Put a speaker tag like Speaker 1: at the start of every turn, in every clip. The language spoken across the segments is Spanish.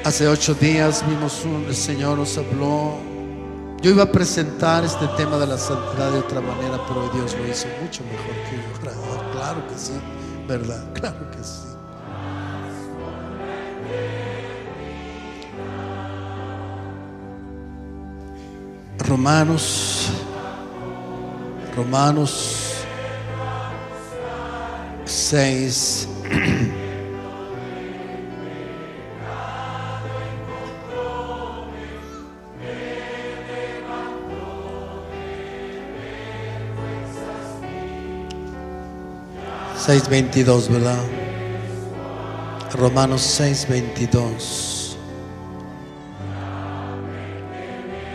Speaker 1: Hace 8 días el Señor nos habló. Yo iba a presentar este tema de la santidad de otra manera, pero Dios lo hizo mucho mejor que yo. Claro que sí, ¿verdad? Claro que sí. Romanos 6. (6:22), ¿verdad? Romanos 6:22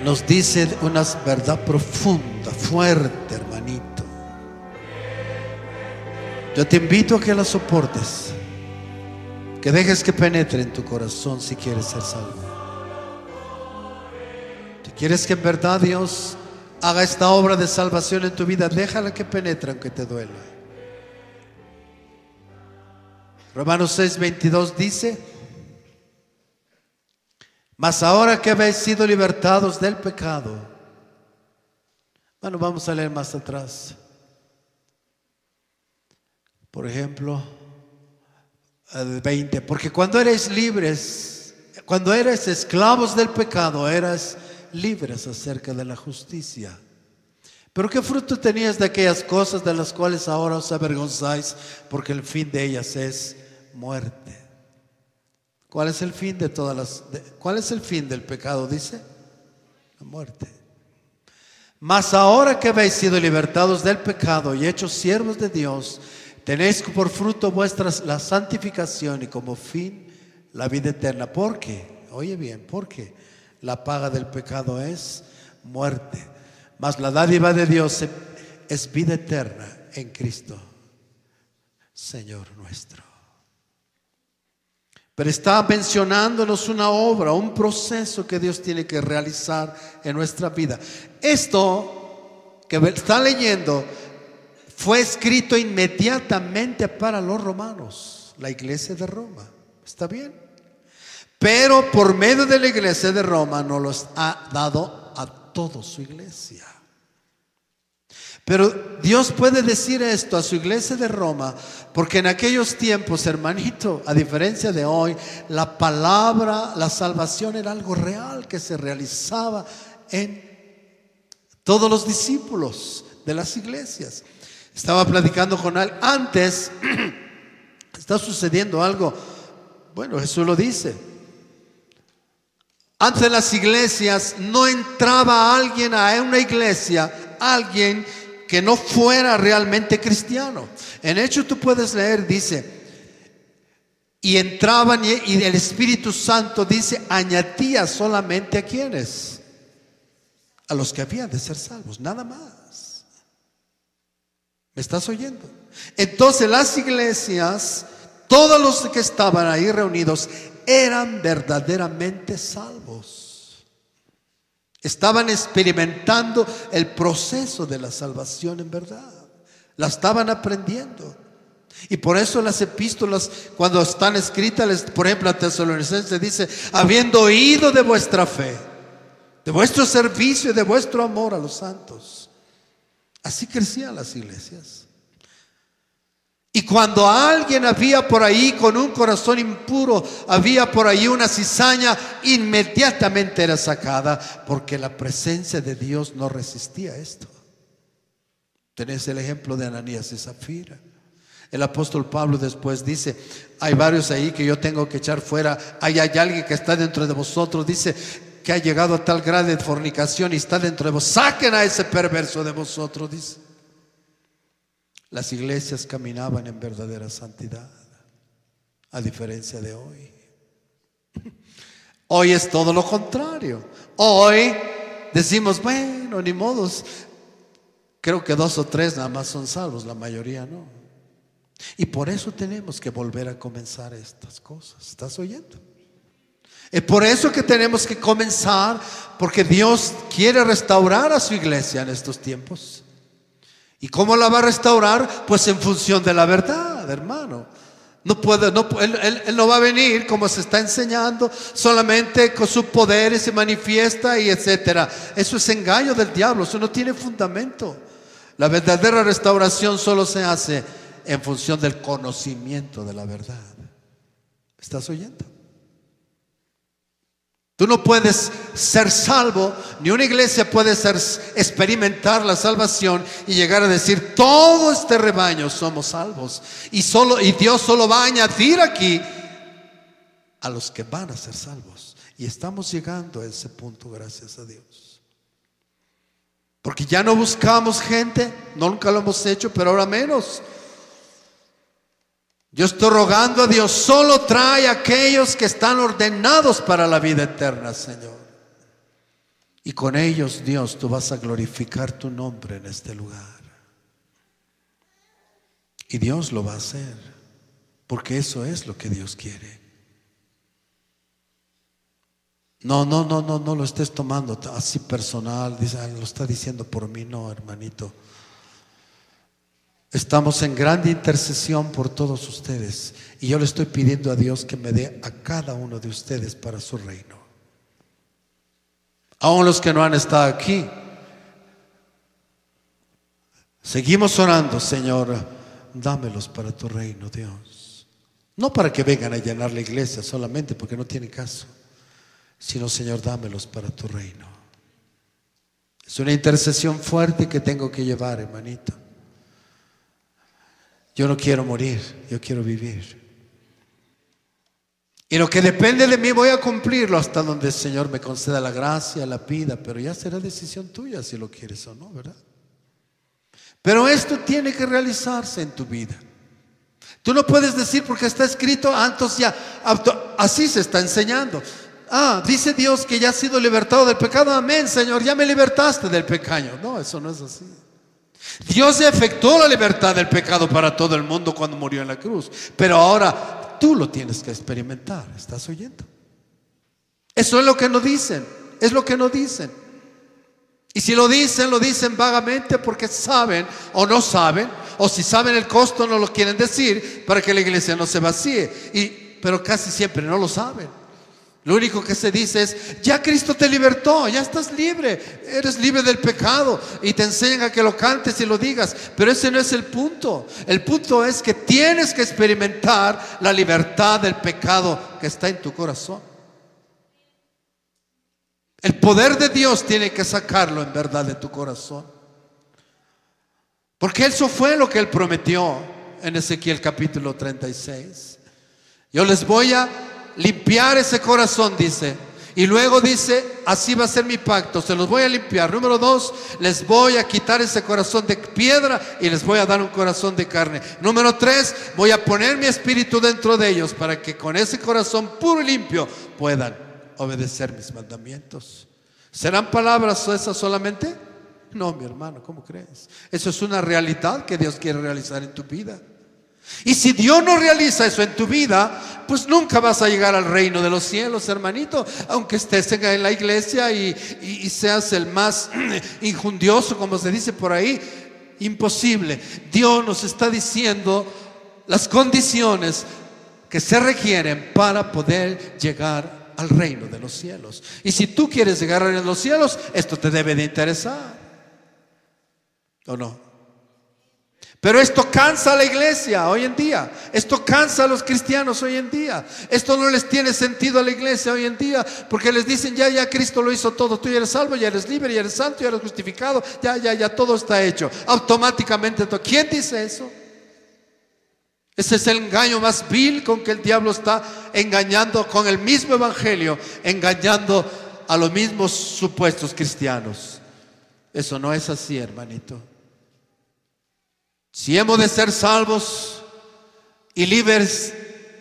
Speaker 1: nos dice una verdad profunda, fuerte, hermanito. Yo te invito a que la soportes, que dejes que penetre en tu corazón si quieres ser salvo. Si quieres que en verdad Dios haga esta obra de salvación en tu vida, déjala que penetre aunque te duela. Romanos 6:22 dice: mas ahora que habéis sido libertados del pecado. Bueno, vamos a leer más atrás. Por ejemplo, el 20. Porque cuando eres libres, cuando eres esclavos del pecado, eras libres acerca de la justicia. Pero ¿qué fruto tenías de aquellas cosas de las cuales ahora os avergonzáis? Porque el fin de ellas es muerte. ¿Cuál es el fin de cuál es el fin del pecado? Dice: la muerte. Mas ahora que habéis sido libertados del pecado y hechos siervos de Dios, tenéis por fruto vuestras la santificación y como fin la vida eterna. ¿Por qué? Oye bien, porque la paga del pecado es muerte, mas la dádiva de Dios es vida eterna en Cristo, Señor nuestro. Pero está mencionándonos una obra, un proceso que Dios tiene que realizar en nuestra vida. Esto que está leyendo fue escrito inmediatamente para los romanos, la iglesia de Roma. ¿Está bien? Pero por medio de la iglesia de Roma nos los ha dado a toda su iglesia. Pero Dios puede decir esto a su iglesia de Roma porque en aquellos tiempos, hermanito, a diferencia de hoy, la palabra, la salvación era algo real que se realizaba en todos los discípulos de las iglesias. Estaba platicando con él. Antes está sucediendo algo. Bueno, Jesús lo dice. Antes de las iglesias no entraba alguien a una iglesia, alguien que no fuera realmente cristiano. En Hechos tú puedes leer, dice, y entraban y el Espíritu Santo, dice, añadía solamente a quienes, a los que habían de ser salvos, nada más. ¿Me estás oyendo? Entonces las iglesias, todos los que estaban ahí reunidos, eran verdaderamente salvos. Estaban experimentando el proceso de la salvación en verdad. La estaban aprendiendo. Y por eso las epístolas, cuando están escritas, por ejemplo a Tesalonicenses dice: habiendo oído de vuestra fe, de vuestro servicio y de vuestro amor a los santos. Así crecían las iglesias. Y cuando alguien había por ahí con un corazón impuro, había por ahí una cizaña, inmediatamente era sacada, porque la presencia de Dios no resistía esto. Tenés el ejemplo de Ananías y Zafira. El apóstol Pablo después dice: hay varios ahí que yo tengo que echar fuera. Hay alguien que está dentro de vosotros, dice, que ha llegado a tal grado de fornicación y está dentro de vosotros. Saquen a ese perverso de vosotros, dice. Las iglesias caminaban en verdadera santidad, a diferencia de hoy. Hoy es todo lo contrario. Hoy decimos, bueno, ni modos. Creo que 2 o 3 nada más son salvos, la mayoría no. Y por eso tenemos que volver a comenzar estas cosas. ¿Estás oyendo? Es por eso que tenemos que comenzar, porque Dios quiere restaurar a su iglesia en estos tiempos. ¿Y cómo la va a restaurar? Pues en función de la verdad, hermano. No puede, no, él no va a venir como se está enseñando, solamente con su poder y se manifiesta y etcétera. Eso es engaño del diablo, eso no tiene fundamento. La verdadera restauración solo se hace en función del conocimiento de la verdad. ¿Estás oyendo? Tú no puedes ser salvo, ni una iglesia puede experimentar la salvación y llegar a decir todo este rebaño somos salvos. Y Dios solo va a añadir aquí a los que van a ser salvos. Y estamos llegando a ese punto, gracias a Dios. Porque ya no buscamos gente, nunca lo hemos hecho, pero ahora menos. Yo estoy rogando a Dios, solo trae a aquellos que están ordenados para la vida eterna, Señor. Y con ellos, Dios, tú vas a glorificar tu nombre en este lugar. Y Dios lo va a hacer, porque eso es lo que Dios quiere. No lo estés tomando así personal, lo está diciendo por mí, no, hermanito. Estamos en grande intercesión por todos ustedes y yo le estoy pidiendo a Dios que me dé a cada uno de ustedes para su reino. Aún los que no han estado aquí, seguimos orando, Señor, dámelos para tu reino, Dios. No para que vengan a llenar la iglesia solamente, porque no tiene caso, sino, Señor, dámelos para tu reino. Es una intercesión fuerte que tengo que llevar, hermanito. Yo no quiero morir, yo quiero vivir. Y lo que depende de mí voy a cumplirlo hasta donde el Señor me conceda la gracia, la pida, pero ya será decisión tuya si lo quieres o no, ¿verdad? Pero esto tiene que realizarse en tu vida. Tú no puedes decir porque está escrito, entonces ya, así se está enseñando. Dice Dios que ya has sido libertado del pecado, amén, Señor, ya me libertaste del pecado. No, eso no es así. Dios ya efectuó la libertad del pecado para todo el mundo cuando murió en la cruz, pero ahora tú lo tienes que experimentar. ¿Estás oyendo? Eso es lo que nos dicen, es lo que nos dicen. Y si lo dicen vagamente porque saben o no saben, o si saben el costo no lo quieren decir para que la iglesia no se vacíe, pero casi siempre no lo saben. Lo único que se dice es, ya Cristo te libertó, ya estás libre, eres libre del pecado, y te enseñan a que lo cantes y lo digas, pero ese no es el punto. El punto es que tienes que experimentar la libertad del pecado que está en tu corazón. El poder de Dios tiene que sacarlo en verdad de tu corazón, porque eso fue lo que Él prometió en Ezequiel capítulo 36. Yo les voy a limpiar ese corazón, dice. Y luego dice, así va a ser mi pacto, se los voy a limpiar. Número 2, les voy a quitar ese corazón de piedra y les voy a dar un corazón de carne. Número 3, voy a poner mi espíritu dentro de ellos para que con ese corazón puro y limpio puedan obedecer mis mandamientos. ¿Serán palabras esas solamente? No, mi hermano, ¿cómo crees? Eso es una realidad que Dios quiere realizar en tu vida. Y si Dios no realiza eso en tu vida, pues nunca vas a llegar al reino de los cielos, hermanito. Aunque estés en la iglesia y seas el más injundioso, como se dice por ahí, imposible. Dios nos está diciendo las condiciones que se requieren para poder llegar al reino de los cielos. Y si tú quieres llegar al reino de los cielos, esto te debe de interesar, ¿o no? Pero esto cansa a la iglesia hoy en día. Esto cansa a los cristianos hoy en día. Esto no les tiene sentido a la iglesia hoy en día, porque les dicen, ya Cristo lo hizo todo. Tú ya eres salvo, ya eres libre, ya eres santo, ya eres justificado. Ya todo está hecho automáticamente. ¿Quién dice eso? Ese es el engaño más vil con que el diablo está engañando, con el mismo evangelio, engañando a los mismos supuestos cristianos. Eso no es así, hermanito. Si hemos de ser salvos y libres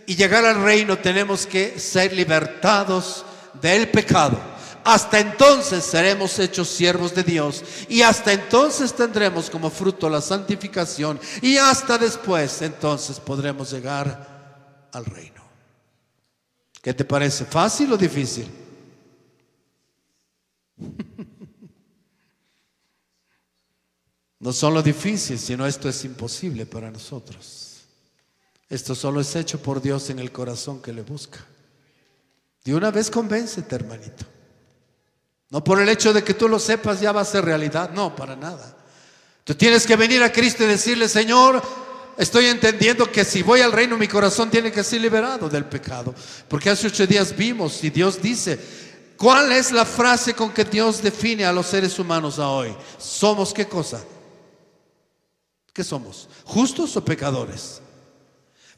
Speaker 1: y llegar al reino, tenemos que ser libertados del pecado. Hasta entonces seremos hechos siervos de Dios, y hasta entonces tendremos como fruto la santificación, y hasta después entonces podremos llegar al reino. ¿Qué te parece? ¿Fácil o difícil? No solo difícil, sino esto es imposible para nosotros. Esto solo es hecho por Dios en el corazón que le busca. De una vez convéncete, hermanito. No por el hecho de que tú lo sepas ya va a ser realidad. No, para nada. Tú tienes que venir a Cristo y decirle: Señor, estoy entendiendo que si voy al reino, mi corazón tiene que ser liberado del pecado. Porque hace 8 días vimos y Dios dice: ¿cuál es la frase con que Dios define a los seres humanos a hoy? ¿Somos qué cosa? ¿Qué somos? ¿Justos o pecadores?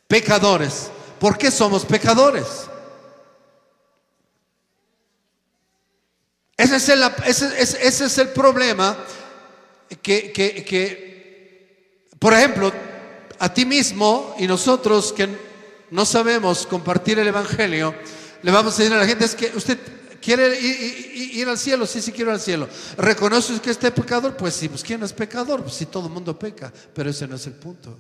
Speaker 1: Pecadores. ¿Por qué somos pecadores? Ese es el problema que, por ejemplo, a ti mismo y nosotros que no sabemos compartir el evangelio, le vamos a decir a la gente: es que usted quiere ir al cielo. Sí, quiero ir al cielo. ¿Reconoces que este es pecador? Pues sí. Pues ¿quién no es pecador? Pues sí, todo el mundo peca. Pero ese no es el punto.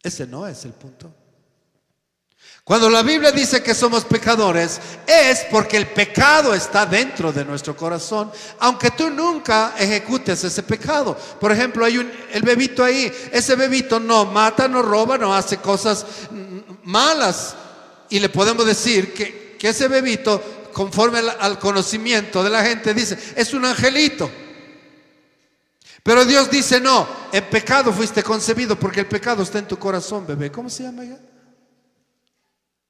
Speaker 1: Ese no es el punto. Cuando la Biblia dice que somos pecadores, es porque el pecado está dentro de nuestro corazón, aunque tú nunca ejecutes ese pecado. Por ejemplo, hay el bebito ahí. Ese bebito no mata, no roba, no hace cosas malas. Y le podemos decir que ese bebito, conforme al conocimiento de la gente, dice: es un angelito. Pero Dios dice: no, en pecado fuiste concebido, porque el pecado está en tu corazón, bebé. ¿Cómo se llama ella?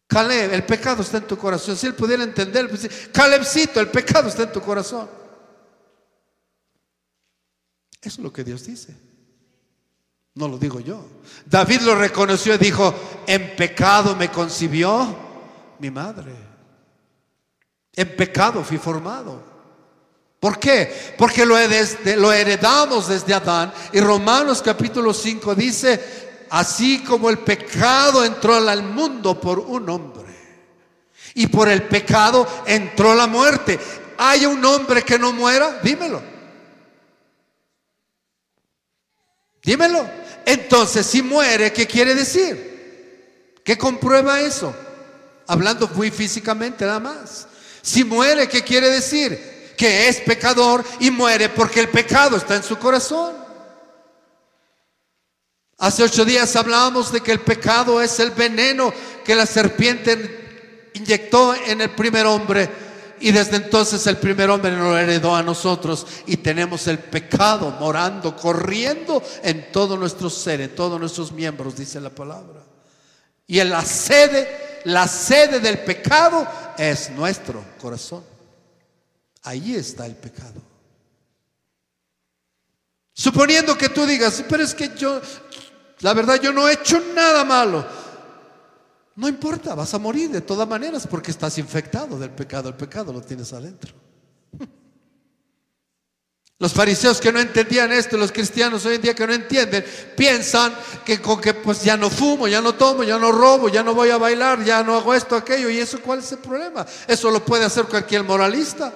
Speaker 1: Caleb, el pecado está en tu corazón. Si él pudiera entender, pues, Calebcito, el pecado está en tu corazón. Eso es lo que Dios dice. No lo digo yo. David lo reconoció y dijo: en pecado me concibió mi madre. En pecado fui formado. ¿Por qué? Porque lo heredamos desde Adán. Y Romanos capítulo 5 dice: así como el pecado entró al mundo por un hombre, y por el pecado entró la muerte. ¿Hay un hombre que no muera? Dímelo. Dímelo. Entonces, si muere, ¿qué quiere decir? ¿Qué comprueba eso? Hablando muy físicamente nada más. Si muere, ¿qué quiere decir? Que es pecador y muere porque el pecado está en su corazón. Hace 8 días hablábamos de que el pecado es el veneno que la serpiente inyectó en el primer hombre, y desde entonces el primer hombre nos lo heredó a nosotros, y tenemos el pecado morando, corriendo en todo nuestro ser, en todos nuestros miembros, dice la palabra. Y en la sede del pecado es nuestro corazón. Ahí está el pecado. Suponiendo que tú digas: pero es que la verdad, yo no he hecho nada malo. No importa, vas a morir de todas maneras, porque estás infectado del pecado. El pecado lo tienes adentro. Los fariseos que no entendían esto, los cristianos hoy en día que no entienden, piensan que con que pues ya no fumo, ya no tomo, ya no robo, ya no voy a bailar, ya no hago esto, aquello. ¿Y eso cuál es el problema? Eso lo puede hacer cualquier moralista.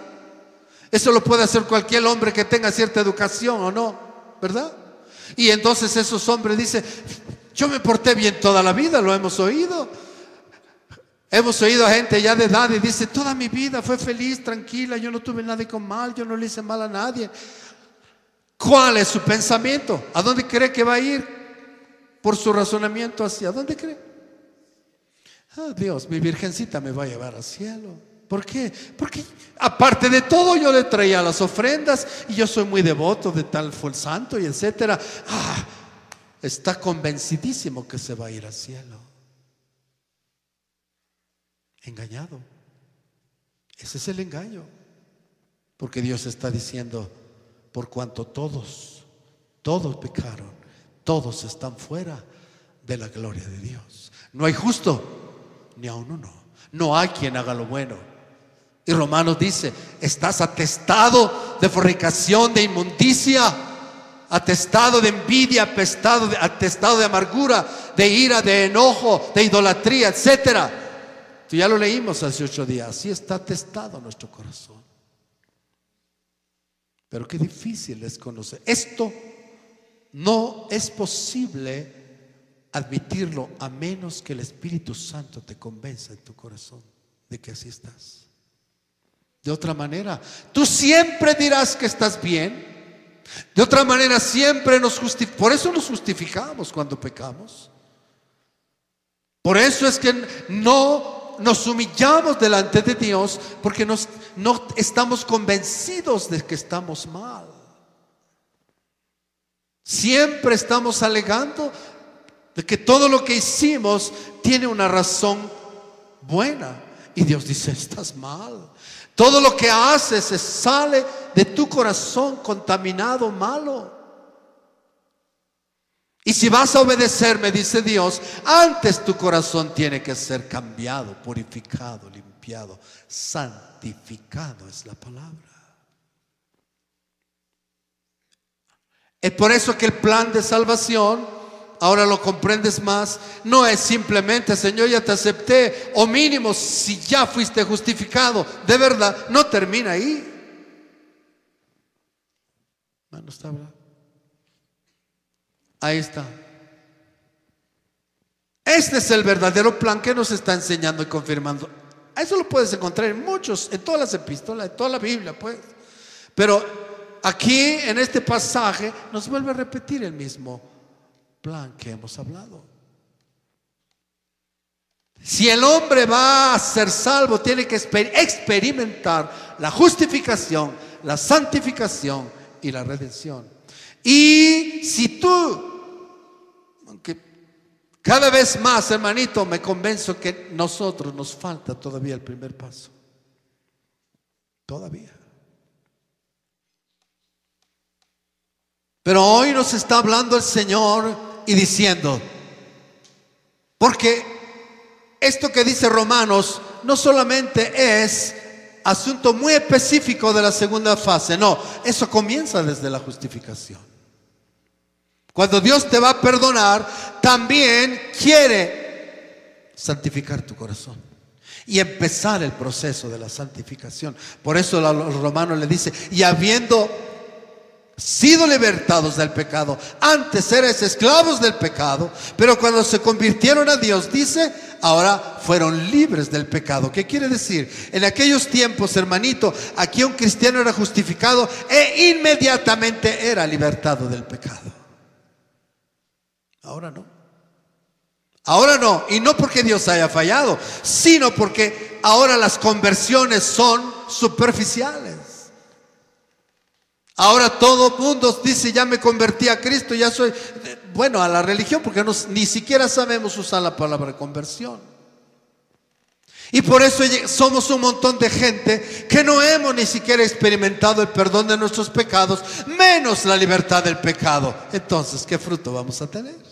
Speaker 1: Eso lo puede hacer cualquier hombre que tenga cierta educación, ¿o no? ¿Verdad? Y entonces esos hombres dicen: yo me porté bien toda la vida. Lo hemos oído. Hemos oído a gente ya de edad y dice: toda mi vida fue feliz, tranquila, yo no tuve nada con mal, yo no le hice mal a nadie. ¿Cuál es su pensamiento? ¿A dónde cree que va a ir? Por su razonamiento, ¿hacia dónde cree? Dios, mi virgencita me va a llevar al cielo. ¿Por qué? Porque aparte de todo yo le traía las ofrendas y yo soy muy devoto de tal fue el santo y etcétera. Está convencidísimo que se va a ir al cielo. Engañado. Ese es el engaño. Porque Dios está diciendo: por cuanto todos pecaron, todos están fuera de la gloria de Dios. No hay justo, ni aun uno. No hay quien haga lo bueno. Y Romanos dice: estás atestado de fornicación, de inmundicia, atestado de envidia, atestado de amargura, de ira, de enojo, de idolatría, etcétera. Tú ya lo leímos hace 8 días. Así está atestado nuestro corazón. Pero qué difícil es conocer. Esto no es posible admitirlo a menos que el Espíritu Santo te convenza en tu corazón de que así estás. De otra manera, tú siempre dirás que estás bien. De otra manera, siempre por eso nos justificamos cuando pecamos. Por eso es que no nos humillamos delante de Dios, porque no estamos convencidos de que estamos mal. Siempre estamos alegando de que todo lo que hicimos tiene una razón buena. Y Dios dice, estás mal. Todo lo que haces sale de tu corazón contaminado, malo. Y si vas a obedecerme, dice Dios, antes tu corazón tiene que ser cambiado, purificado, limpiado, santificado es la palabra. Es por eso que el plan de salvación, ahora lo comprendes más, no es simplemente, Señor, ya te acepté, o mínimo, si ya fuiste justificado, de verdad, no termina ahí. No está hablando. Ahí está. Este es el verdadero plan que nos está enseñando y confirmando. Eso lo puedes encontrar en muchos, en todas las epístolas, en toda la Biblia, pues. Pero aquí, en este pasaje, nos vuelve a repetir el mismo plan que hemos hablado. Si el hombre va a ser salvo, tiene que experimentar la justificación, la santificación y la redención. Y si tú, aunque cada vez más, hermanito, me convenzo que nosotros nos falta todavía el primer paso. Todavía. Pero hoy nos está hablando el Señor y diciendo, porque esto que dice Romanos no solamente es asunto muy específico de la segunda fase, no, eso comienza desde la justificación. Cuando Dios te va a perdonar, también quiere santificar tu corazón y empezar el proceso de la santificación. Por eso los romanos le dice, y habiendo sido libertados del pecado, antes eres esclavos del pecado, pero cuando se convirtieron a Dios, dice, ahora fueron libres del pecado. ¿Qué quiere decir? En aquellos tiempos, hermanito, aquí un cristiano era justificado e inmediatamente era libertado del pecado. Ahora no. Ahora no, y no porque Dios haya fallado, sino porque ahora las conversiones son superficiales. Ahora todo el mundo dice, ya me convertí a Cristo, ya soy, bueno, a la religión, porque ni siquiera sabemos usar la palabra conversión. Y por eso somos un montón de gente que no hemos ni siquiera experimentado el perdón de nuestros pecados, menos la libertad del pecado. Entonces, ¿qué fruto vamos a tener?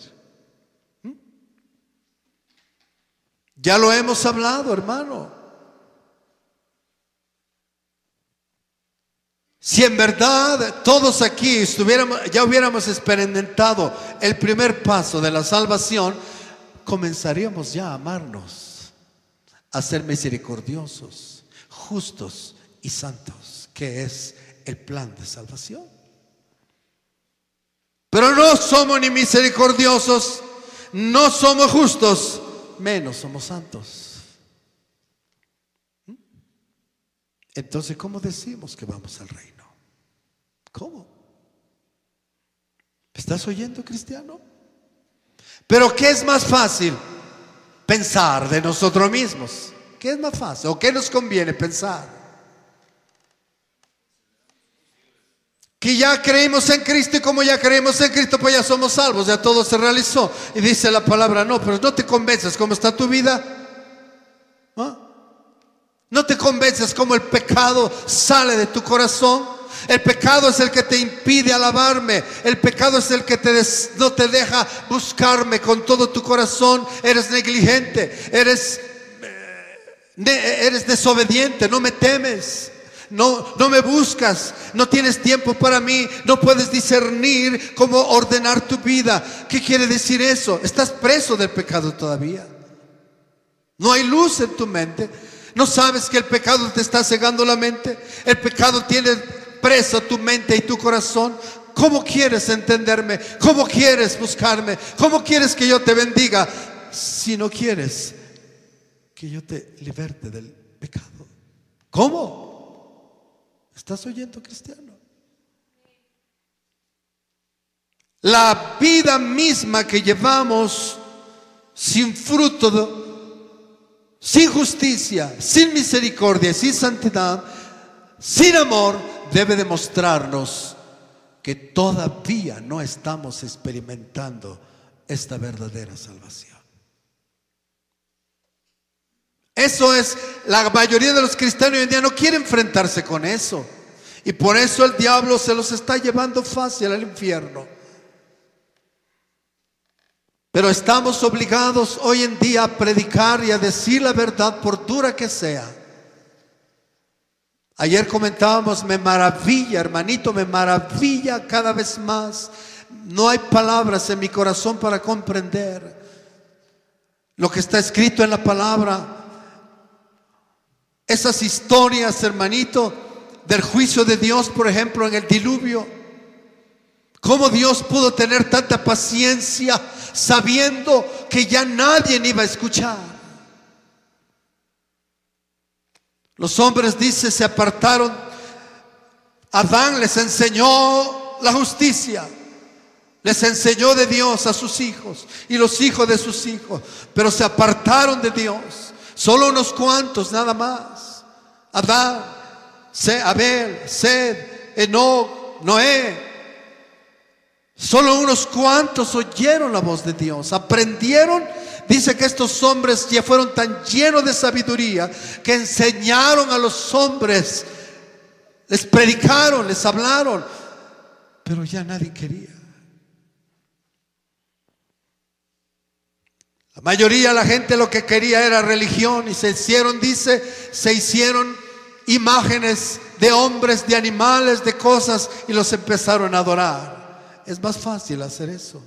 Speaker 1: Ya lo hemos hablado, hermano. Si en verdad todos aquí ya hubiéramos experimentado el primer paso de la salvación, comenzaríamos ya a amarnos, a ser misericordiosos, justos y santos, que es el plan de salvación. Pero no somos ni misericordiosos, no somos justos, menos somos santos. Entonces, ¿cómo decimos que vamos al reino? ¿Cómo? ¿Estás oyendo, cristiano? Pero ¿qué es más fácil? Pensar de nosotros mismos. ¿Qué es más fácil? ¿O qué nos conviene pensar? Que ya creímos en Cristo, y como ya creímos en Cristo, pues ya somos salvos, ya todo se realizó. Y dice la palabra, no, pero no te convences cómo está tu vida. ¿Ah? No te convences cómo el pecado sale de tu corazón. El pecado es el que te impide alabarme. El pecado es el que no te deja buscarme con todo tu corazón. Eres negligente, eres desobediente, no me temes. No me buscas, no tienes tiempo para mí, no puedes discernir cómo ordenar tu vida. ¿Qué quiere decir eso? Estás preso del pecado todavía. No hay luz en tu mente. ¿No sabes que el pecado te está cegando la mente? El pecado tiene preso tu mente y tu corazón. ¿Cómo quieres entenderme? ¿Cómo quieres buscarme? ¿Cómo quieres que yo te bendiga si no quieres que yo te liberte del pecado? ¿Cómo? ¿Estás oyendo, cristiano? La vida misma que llevamos sin fruto, sin justicia, sin misericordia, sin santidad, sin amor, debe demostrarnos que todavía no estamos experimentando esta verdadera salvación. Eso es, la mayoría de los cristianos hoy en día no quieren enfrentarse con eso. Y por eso el diablo se los está llevando fácil al infierno. Pero estamos obligados hoy en día a predicar y a decir la verdad por dura que sea. Ayer comentábamos, me maravilla, hermanito, me maravilla cada vez más. No hay palabras en mi corazón para comprender lo que está escrito en la palabra. Esas historias, hermanito, del juicio de Dios, por ejemplo, en el diluvio. Cómo Dios pudo tener tanta paciencia sabiendo que ya nadie iba a escuchar. Los hombres, dice, se apartaron. Adán les enseñó la justicia, les enseñó de Dios a sus hijos y los hijos de sus hijos, pero se apartaron de Dios. Solo unos cuantos, nada más. Adán, Abel, Sed, Enoc, Noé. Solo unos cuantos oyeron la voz de Dios, aprendieron. Dice que estos hombres ya fueron tan llenos de sabiduría que enseñaron a los hombres, les predicaron, les hablaron, pero ya nadie quería. La mayoría de la gente lo que quería era religión y se hicieron, dice, se hicieron imágenes de hombres, de animales, de cosas y los empezaron a adorar. Es más fácil hacer eso,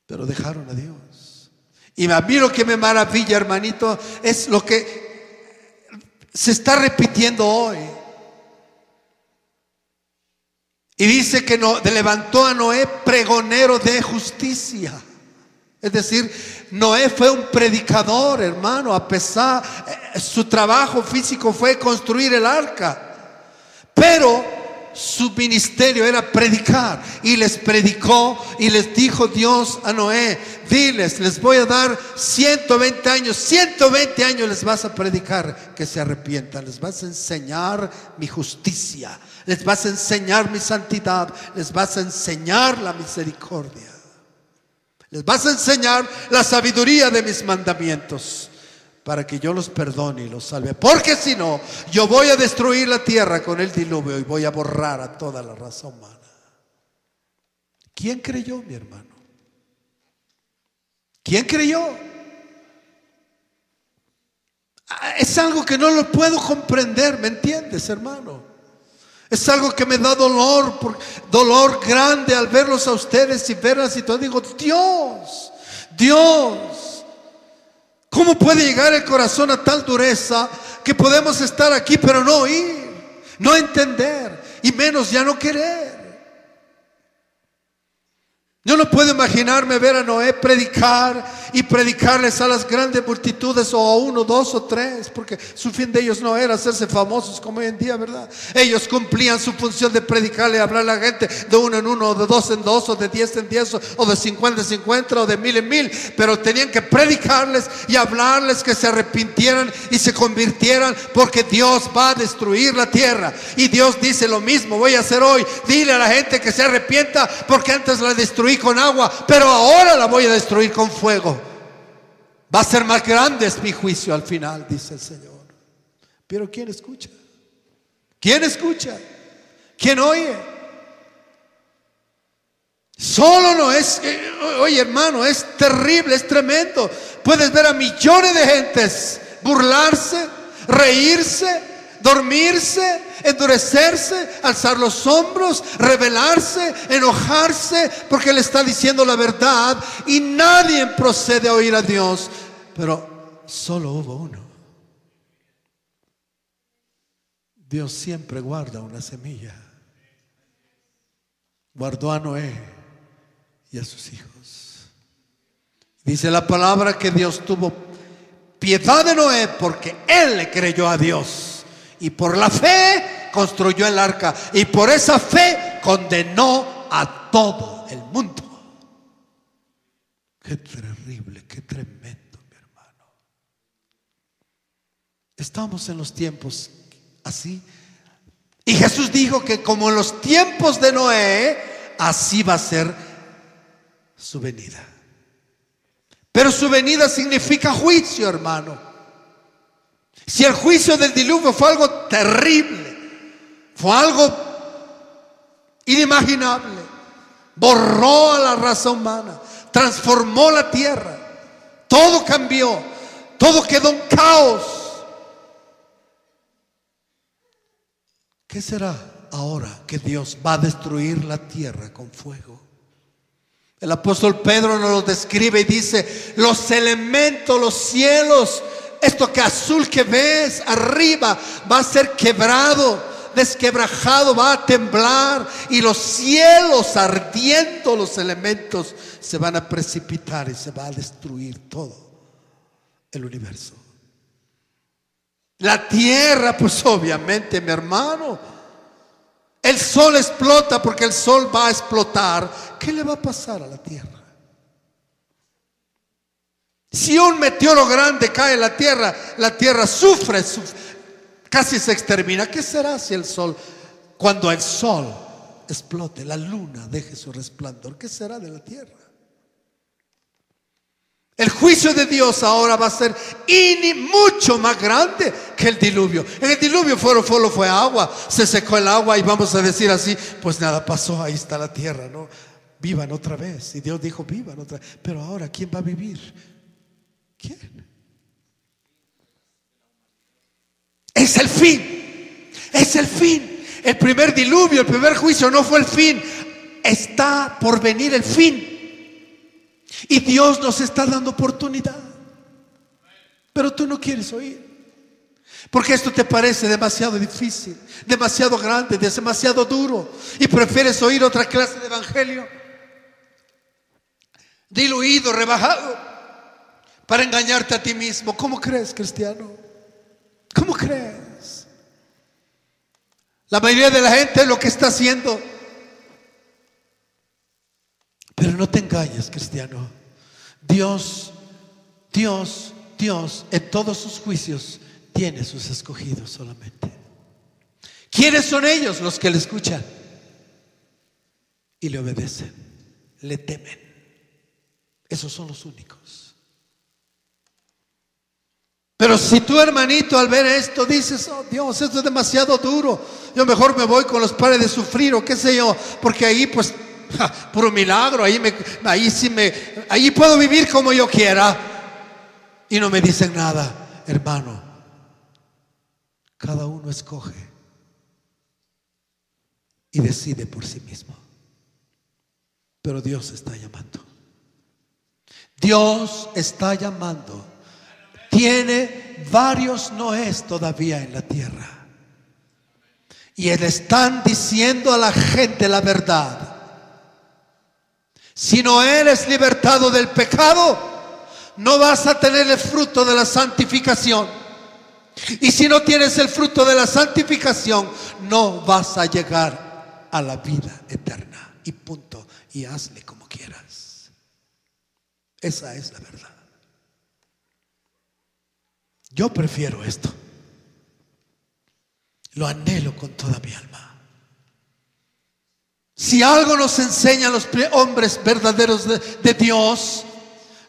Speaker 1: pero dejaron a Dios. Y a mí lo que me maravilla, hermanito, es lo que se está repitiendo hoy. Y dice que levantó a Noé pregonero de justicia. Es decir, Noé fue un predicador, hermano. A pesar, su trabajo físico fue construir el arca, pero su ministerio era predicar. Y les predicó y les dijo Dios a Noé: diles, les voy a dar 120 años. 120 años les vas a predicar que se arrepientan. Les vas a enseñar mi justicia, les vas a enseñar mi santidad, les vas a enseñar la misericordia, les vas a enseñar la sabiduría de mis mandamientos, para que yo los perdone y los salve. Porque si no, yo voy a destruir la tierra con el diluvio y voy a borrar a toda la raza humana. ¿Quién creyó, mi hermano? ¿Quién creyó? Es algo que no lo puedo comprender, ¿me entiendes, hermano? Es algo que me da dolor, dolor grande al verlos a ustedes y verlas y todo. Digo, Dios, ¿cómo puede llegar el corazón a tal dureza que podemos estar aquí pero no oír, no entender y menos ya no querer? Yo no puedo imaginarme ver a Noé predicar y predicarles a las grandes multitudes, o a uno, dos o tres, porque su fin de ellos no era hacerse famosos como hoy en día, ¿verdad? Ellos cumplían su función de predicarle, hablar a la gente de uno en uno, o de dos en dos, o de 10 en 10, o de 50 en 50, o de 1000 en 1000, pero tenían que predicarles y hablarles que se arrepintieran y se convirtieran, porque Dios va a destruir la tierra. Y Dios dice lo mismo voy a hacer hoy: dile a la gente que se arrepienta, porque antes la destruí con agua, pero ahora la voy a destruir con fuego. Va a ser más grande es mi juicio al final, dice el Señor. Pero ¿quién escucha? ¿Quién escucha? ¿Quién oye? Solo no es, oye hermano, es terrible, es tremendo. Puedes ver a millones de gentes burlarse, reírse, dormirse, endurecerse, alzar los hombros, rebelarse, enojarse, porque le está diciendo la verdad y nadie procede a oír a Dios. Pero solo hubo uno. Dios siempre guarda una semilla. Guardó a Noé y a sus hijos. Dice la palabra que Dios tuvo piedad de Noé porque él le creyó a Dios. Y por la fe construyó el arca. Y por esa fe condenó a todo el mundo. Qué terrible, qué tremendo, mi hermano. Estamos en los tiempos así. Y Jesús dijo que como en los tiempos de Noé, así va a ser su venida. Pero su venida significa juicio, hermano. Si el juicio del diluvio fue algo terrible, fue algo inimaginable, borró a la raza humana, transformó la tierra, todo cambió, todo quedó en caos. ¿Qué será ahora que Dios va a destruir la tierra con fuego? El apóstol Pedro nos lo describe y dice: los elementos, los cielos, esto que azul que ves arriba va a ser quebrado, desquebrajado, va a temblar, y los cielos ardiendo, los elementos se van a precipitar y se va a destruir todo el universo. La tierra, pues obviamente, mi hermano, el sol explota porque el sol va a explotar. ¿Qué le va a pasar a la tierra? Si un meteoro grande cae en la tierra sufre, casi se extermina. ¿Qué será si el sol, cuando el sol explote, la luna deje su resplandor? ¿Qué será de la tierra? El juicio de Dios ahora va a ser mucho más grande que el diluvio. En el diluvio solo fue agua, se secó el agua y vamos a decir así, pues nada pasó, ahí está la tierra, ¿no? Vivan otra vez. Y Dios dijo, vivan otra vez. Pero ahora, ¿quién va a vivir? ¿Quién? Es el fin. Es el fin. El primer diluvio, el primer juicio no fue el fin. Está por venir el fin. Y Dios nos está dando oportunidad. Pero tú no quieres oír, porque esto te parece demasiado difícil, demasiado grande, demasiado duro, y prefieres oír otra clase de evangelio diluido, rebajado, para engañarte a ti mismo. ¿Cómo crees, cristiano? ¿Cómo crees? La mayoría de la gente es lo que está haciendo. Pero no te engañes, cristiano. Dios en todos sus juicios tiene sus escogidos solamente. ¿Quiénes son ellos? Los que le escuchan y le obedecen, le temen. Esos son los únicos. Pero si tú, hermanito, al ver esto dices, oh Dios, esto es demasiado duro, yo mejor me voy con los padres de sufrir, o qué sé yo, porque ahí pues puro milagro, ahí puedo vivir como yo quiera y no me dicen nada. Hermano, cada uno escoge y decide por sí mismo. Pero Dios está llamando. Dios está llamando. Tiene varios Noés todavía en la tierra, y le están diciendo a la gente la verdad. Si no eres libertado del pecado, no vas a tener el fruto de la santificación. Y si no tienes el fruto de la santificación, no vas a llegar a la vida eterna. Y punto. Y hazle como quieras. Esa es la verdad. Yo prefiero esto. Lo anhelo con toda mi alma. Si algo nos enseñan los hombres verdaderos de Dios,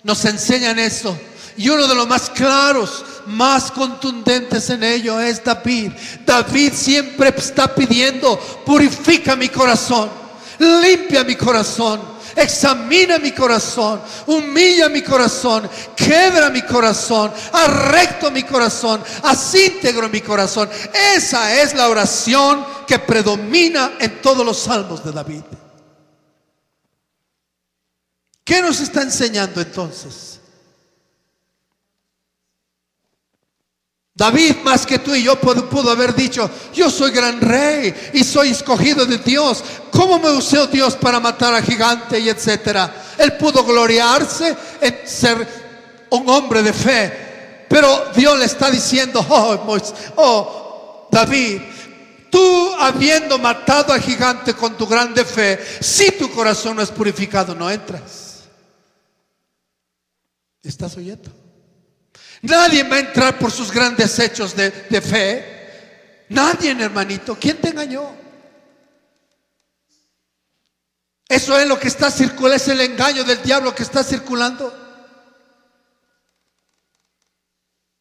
Speaker 1: nos enseñan eso. Y uno de los más claros, más contundentes en ello es David. David siempre está pidiendo: purifica mi corazón, limpia mi corazón, examina mi corazón, humilla mi corazón, quebra mi corazón, arrecto mi corazón, haz íntegro mi corazón. Esa es la oración que predomina en todos los salmos de David. ¿Qué nos está enseñando entonces? David, más que tú y yo, pudo haber dicho: yo soy gran rey y soy escogido de Dios. ¿Cómo me usó Dios para matar a gigante y etcétera? Él pudo gloriarse en ser un hombre de fe. Pero Dios le está diciendo: David, tú habiendo matado al gigante con tu grande fe, si tu corazón no es purificado, no entras. ¿Estás oyendo? Nadie va a entrar por sus grandes hechos de fe. Nadie, hermanito. ¿Quién te engañó? Eso es lo que está circulando, es el engaño del diablo que está circulando.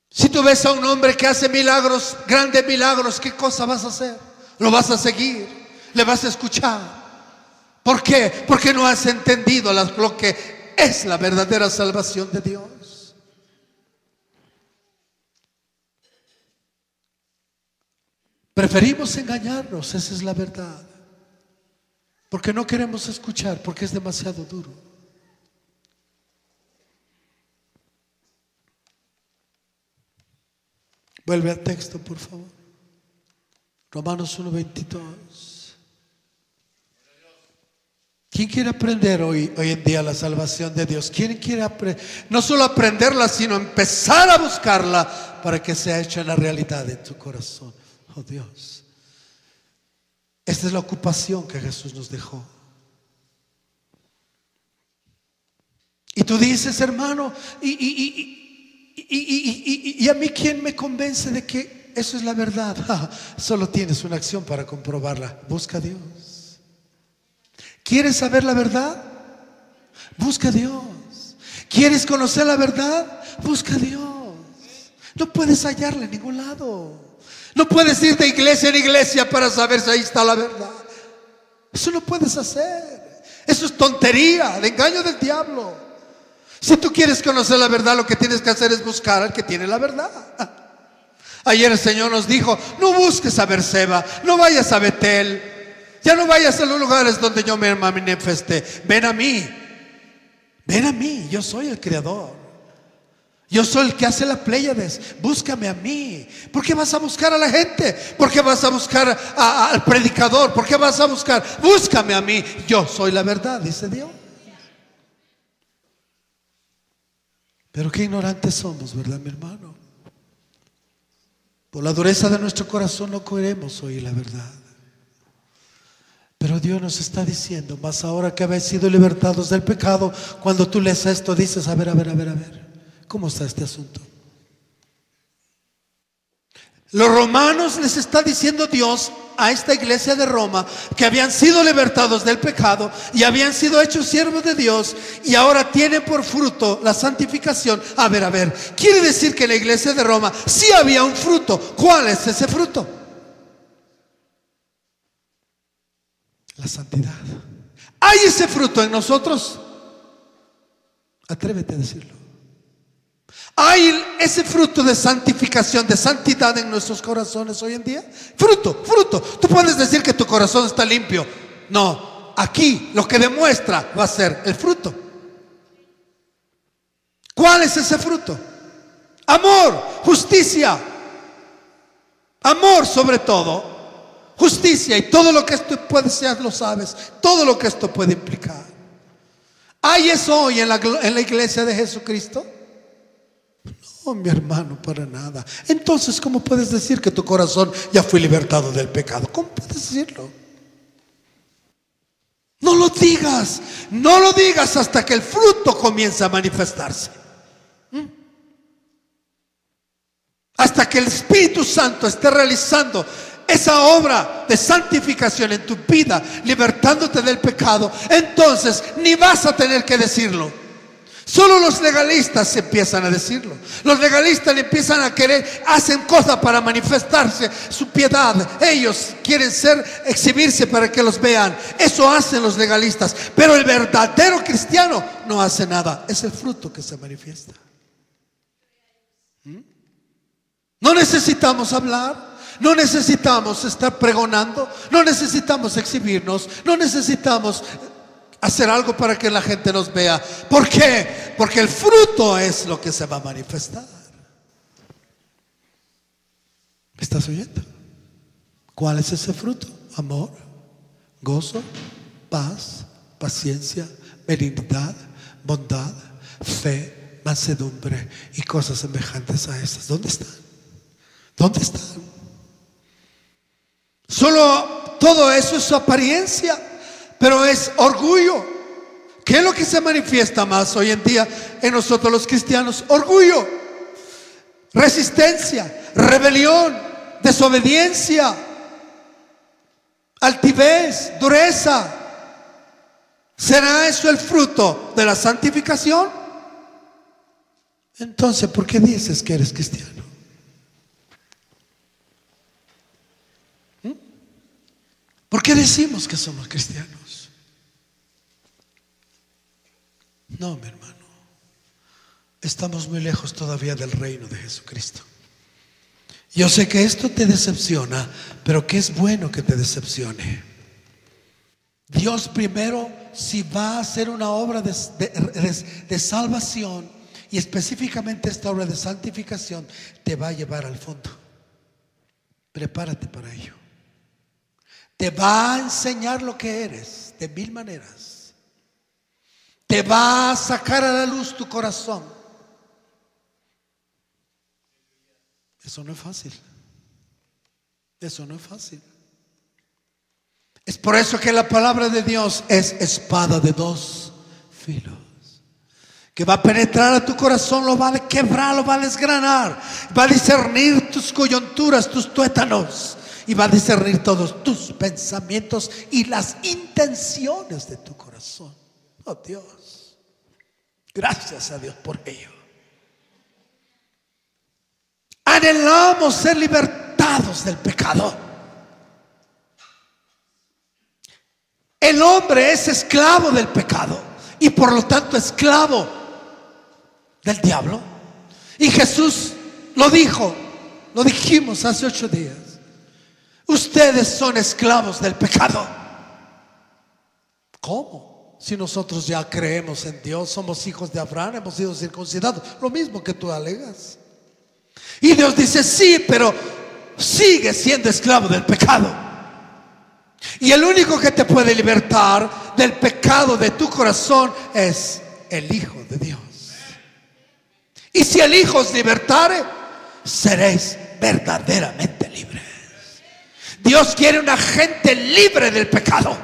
Speaker 1: Si tú ves a un hombre que hace milagros, grandes milagros, ¿qué cosa vas a hacer? Lo vas a seguir, le vas a escuchar. ¿Por qué? Porque no has entendido lo que es la verdadera salvación de Dios. Preferimos engañarnos, esa es la verdad. Porque no queremos escuchar, porque es demasiado duro. Vuelve al texto, por favor. Romanos 1:22. ¿Quién quiere aprender hoy en día la salvación de Dios? ¿Quién quiere no solo aprenderla, sino empezar a buscarla para que sea hecha una realidad en tu corazón? Oh Dios. Esta es la ocupación que Jesús nos dejó. Y tú dices, hermano, y a mí, ¿quién me convence de que eso es la verdad? Solo tienes una acción para comprobarla. Busca a Dios. ¿Quieres saber la verdad? Busca a Dios. ¿Quieres conocer la verdad? Busca a Dios. No puedes hallarla en ningún lado. No puedes ir de iglesia en iglesia para saber si ahí está la verdad. Eso no puedes hacer. Eso es tontería, de engaño del diablo. Si tú quieres conocer la verdad, lo que tienes que hacer es buscar al que tiene la verdad. Ayer el Señor nos dijo: no busques a Berseba, no vayas a Betel, ya no vayas a los lugares donde yo me manifesté. Ven a mí, yo soy el creador. Yo soy el que hace la Pléyades. Búscame a mí. ¿Por qué vas a buscar a la gente? ¿Por qué vas a buscar al predicador? ¿Por qué vas a buscar? Búscame a mí. Yo soy la verdad, dice Dios. Pero qué ignorantes somos, ¿verdad, mi hermano? Por la dureza de nuestro corazón no queremos oír la verdad. Pero Dios nos está diciendo, más ahora que habéis sido libertados del pecado, cuando tú lees esto dices, a ver. ¿Cómo está este asunto? Los romanos les está diciendo Dios a esta iglesia de Roma que habían sido libertados del pecado y habían sido hechos siervos de Dios y ahora tienen por fruto la santificación. A ver, quiere decir que en la iglesia de Roma sí había un fruto. ¿Cuál es ese fruto? La santidad. ¿Hay ese fruto en nosotros? Atrévete a decirlo. ¿Hay ese fruto de santificación, de santidad en nuestros corazones hoy en día? Fruto. Tú puedes decir que tu corazón está limpio. No, aquí lo que demuestra va a ser el fruto. ¿Cuál es ese fruto? Amor, justicia. Amor sobre todo. Justicia y todo lo que esto puede ser, lo sabes. Todo lo que esto puede implicar. ¿Hay eso hoy en la iglesia de Jesucristo? No, mi hermano, para nada. Entonces, ¿cómo puedes decir que tu corazón ya fue libertado del pecado? ¿Cómo puedes decirlo? No lo digas hasta que el fruto comience a manifestarse. Hasta que el Espíritu Santo esté realizando esa obra de santificación en tu vida, libertándote del pecado, entonces ni vas a tener que decirlo. Solo los legalistas empiezan a decirlo. Los legalistas le empiezan a querer, hacen cosas para manifestarse su piedad. Ellos quieren exhibirse para que los vean. Eso hacen los legalistas. Pero el verdadero cristiano no hace nada. Es el fruto que se manifiesta. No necesitamos hablar. No necesitamos estar pregonando. No necesitamos exhibirnos. No necesitamos hacer algo para que la gente nos vea. ¿Por qué? Porque el fruto es lo que se va a manifestar. ¿Me estás oyendo? ¿Cuál es ese fruto? Amor, gozo, paz, paciencia, benignidad, bondad, fe, mansedumbre y cosas semejantes a estas. ¿Dónde están? ¿Dónde están? Solo todo eso es su apariencia. Pero es orgullo, ¿Qué es lo que se manifiesta más hoy en día en nosotros los cristianos? Orgullo, resistencia, rebelión, desobediencia, altivez, dureza. ¿Será eso el fruto de la santificación? Entonces, ¿por qué dices que eres cristiano? ¿Por qué decimos que somos cristianos? No, mi hermano, estamos muy lejos todavía del reino de Jesucristo. Yo sé que esto te decepciona, pero que es bueno que te decepcione. Dios primero, si va a hacer una obra de salvación, y específicamente esta obra de santificación, te va a llevar al fondo. Prepárate para ello. Te va a enseñar lo que eres de mil maneras. Te va a sacar a la luz tu corazón. Eso no es fácil. Eso no es fácil. Es por eso que la palabra de Dios es espada de dos filos, que va a penetrar a tu corazón, lo va a quebrar, lo va a desgranar, va a discernir tus coyunturas, tus tuétanos, y va a discernir todos tus pensamientos y las intenciones de tu corazón. Oh Dios, gracias a Dios por ello. Anhelamos ser libertados del pecado. El hombre es esclavo del pecado y por lo tanto esclavo del diablo. Y Jesús lo dijo, lo dijimos hace 8 días. Ustedes son esclavos del pecado. ¿Cómo? Si nosotros ya creemos en Dios, somos hijos de Abraham, hemos sido circuncidados, lo mismo que tú alegas. Y Dios dice, sí, pero sigue siendo esclavo del pecado. Y el único que te puede libertar del pecado de tu corazón es el Hijo de Dios. Y si el Hijo os libertare, seréis verdaderamente libres. Dios quiere una gente libre del pecado.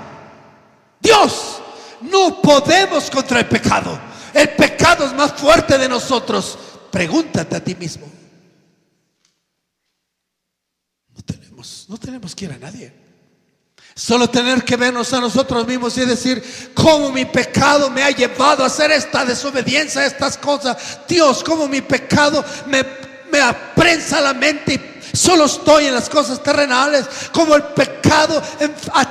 Speaker 1: Dios, no podemos contra el pecado. El pecado es más fuerte de nosotros. Pregúntate a ti mismo. No tenemos que ir a nadie. Solo tener que vernos a nosotros mismos y decir, cómo mi pecado me ha llevado a hacer esta desobediencia, estas cosas. Dios, cómo mi pecado me aprensa la mente y solo estoy en las cosas terrenales. Como el pecado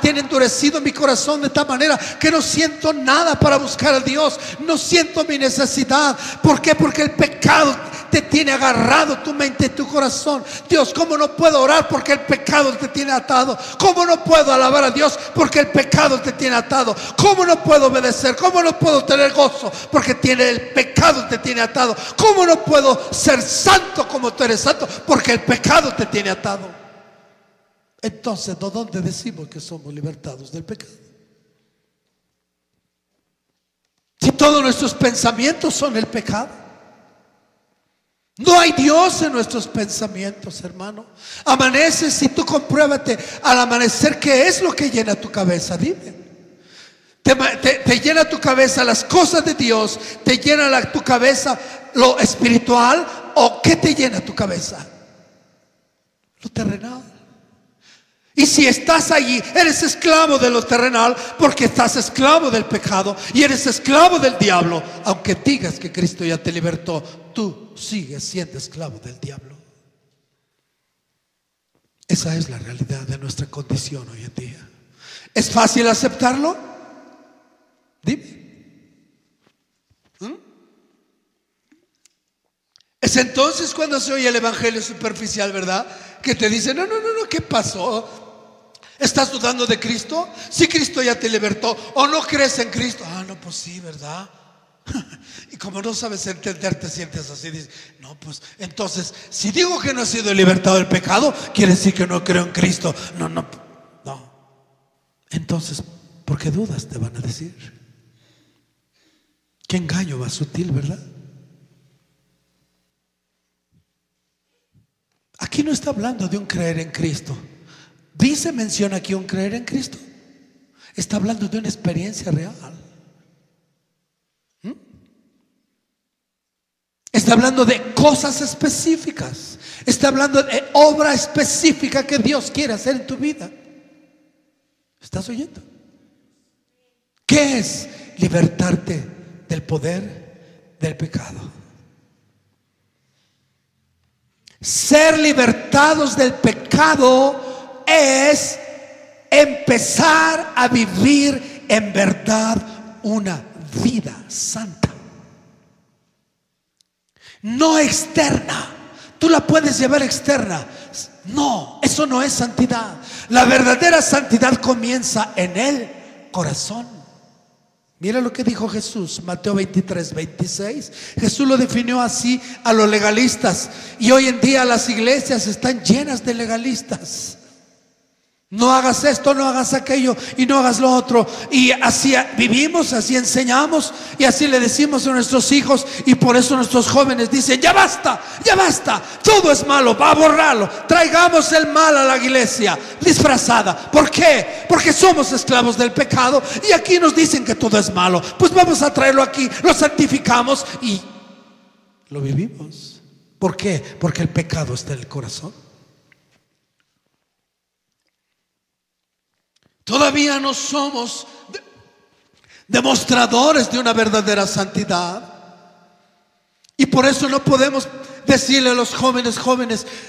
Speaker 1: tiene endurecido mi corazón de tal manera que no siento nada para buscar a Dios. No siento mi necesidad. ¿Por qué? Porque el pecado te tiene agarrado tu mente y tu corazón. Dios, ¿cómo no puedo orar porque el pecado te tiene atado? ¿Cómo no puedo alabar a Dios porque el pecado te tiene atado? ¿Cómo no puedo obedecer? ¿Cómo no puedo tener gozo porque el pecado te tiene atado? ¿Cómo no puedo ser santo como tú eres santo porque el pecado te tiene atado? Entonces, ¿de dónde decimos que somos libertados del pecado? Si todos nuestros pensamientos son el pecado. No hay Dios en nuestros pensamientos, hermano. Amaneces y tú compruébate al amanecer qué es lo que llena tu cabeza. Dime. Te llena tu cabeza las cosas de Dios. Te llena tu cabeza lo espiritual. ¿O qué te llena tu cabeza? Lo terrenal. Y si estás allí, eres esclavo de lo terrenal, porque estás esclavo del pecado y eres esclavo del diablo. Aunque digas que Cristo ya te libertó, tú sigues siendo esclavo del diablo. Esa es la realidad de nuestra condición hoy en día. ¿Es fácil aceptarlo? Dime. Es entonces cuando se oye el evangelio superficial, ¿verdad? Que te dice, no, ¿qué pasó? ¿Estás dudando de Cristo? Si Cristo ya te libertó. ¿O no crees en Cristo? No, pues sí, ¿verdad? Y como no sabes entender, te sientes así. Dices, no, pues entonces, si digo que no he sido libertado del pecado, quiere decir que no creo en Cristo. No. Entonces, ¿por qué dudas? Te van a decir. Qué engaño más sutil, ¿verdad? Aquí no está hablando de un creer en Cristo. Menciona aquí un creer en Cristo. Está hablando de una experiencia real. Está hablando de cosas específicas. Está hablando de obra específica que Dios quiere hacer en tu vida. ¿Estás oyendo? ¿Qué es libertarte del poder del pecado? Ser libertados del pecado es empezar a vivir en verdad una vida santa, no externa. Tú la puedes llevar externa. No, eso no es santidad. La verdadera santidad comienza en el corazón. Mira lo que dijo Jesús, Mateo 23, 26. Jesús lo definió así a los legalistas. Y hoy en día las iglesias están llenas de legalistas. No hagas esto, no hagas aquello y no hagas lo otro. Y así vivimos, así enseñamos y así le decimos a nuestros hijos. Y por eso nuestros jóvenes dicen: ya basta, todo es malo, va a borrarlo. Traigamos el mal a la iglesia disfrazada. ¿Por qué? Porque somos esclavos del pecado y aquí nos dicen que todo es malo. Pues vamos a traerlo aquí, lo santificamos y lo vivimos. ¿Por qué? Porque el pecado está en el corazón. Todavía no somos demostradores de una verdadera santidad. Y por eso no podemos decirle a los jóvenes: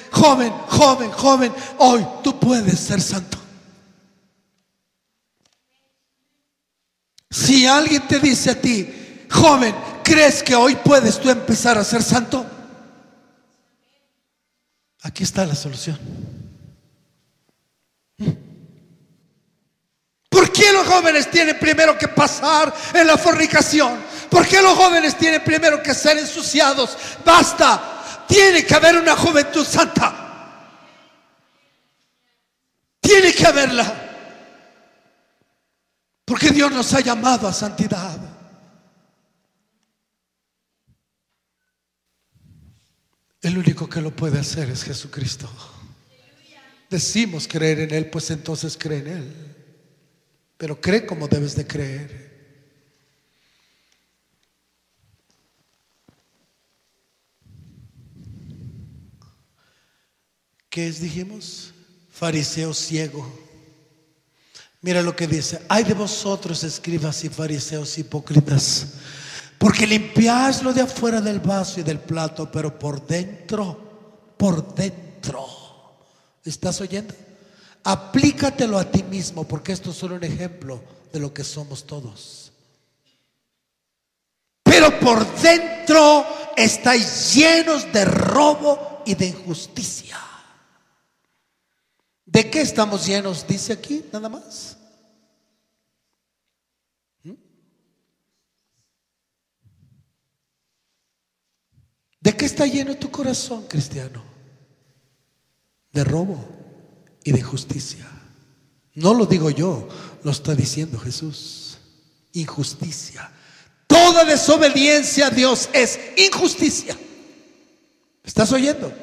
Speaker 1: joven, hoy tú puedes ser santo. Si alguien te dice a ti: joven, ¿crees que hoy puedes tú empezar a ser santo? Aquí está la solución. ¿Por qué los jóvenes tienen primero que pasar en la fornicación? ¿Por qué los jóvenes tienen primero que ser ensuciados? Basta, tiene que haber una juventud santa. Tiene que haberla. Porque Dios nos ha llamado a santidad. El único que lo puede hacer es Jesucristo. Decimos creer en Él, pues entonces cree en Él. Pero cree como debes de creer. ¿Qué es, dijimos? Fariseo ciego. Mira lo que dice: ay de vosotros, escribas y fariseos hipócritas, porque limpiáis lo de afuera del vaso y del plato, pero por dentro, ¿estás oyendo? Aplícatelo a ti mismo, porque esto es solo un ejemplo de lo que somos todos. Pero por dentro estáis llenos de robo y de injusticia. ¿De qué estamos llenos? Dice aquí nada más. ¿De qué está lleno tu corazón, cristiano? De robo y de injusticia. No lo digo yo, lo está diciendo Jesús. Injusticia. Toda desobediencia a Dios es injusticia. ¿Estás oyendo?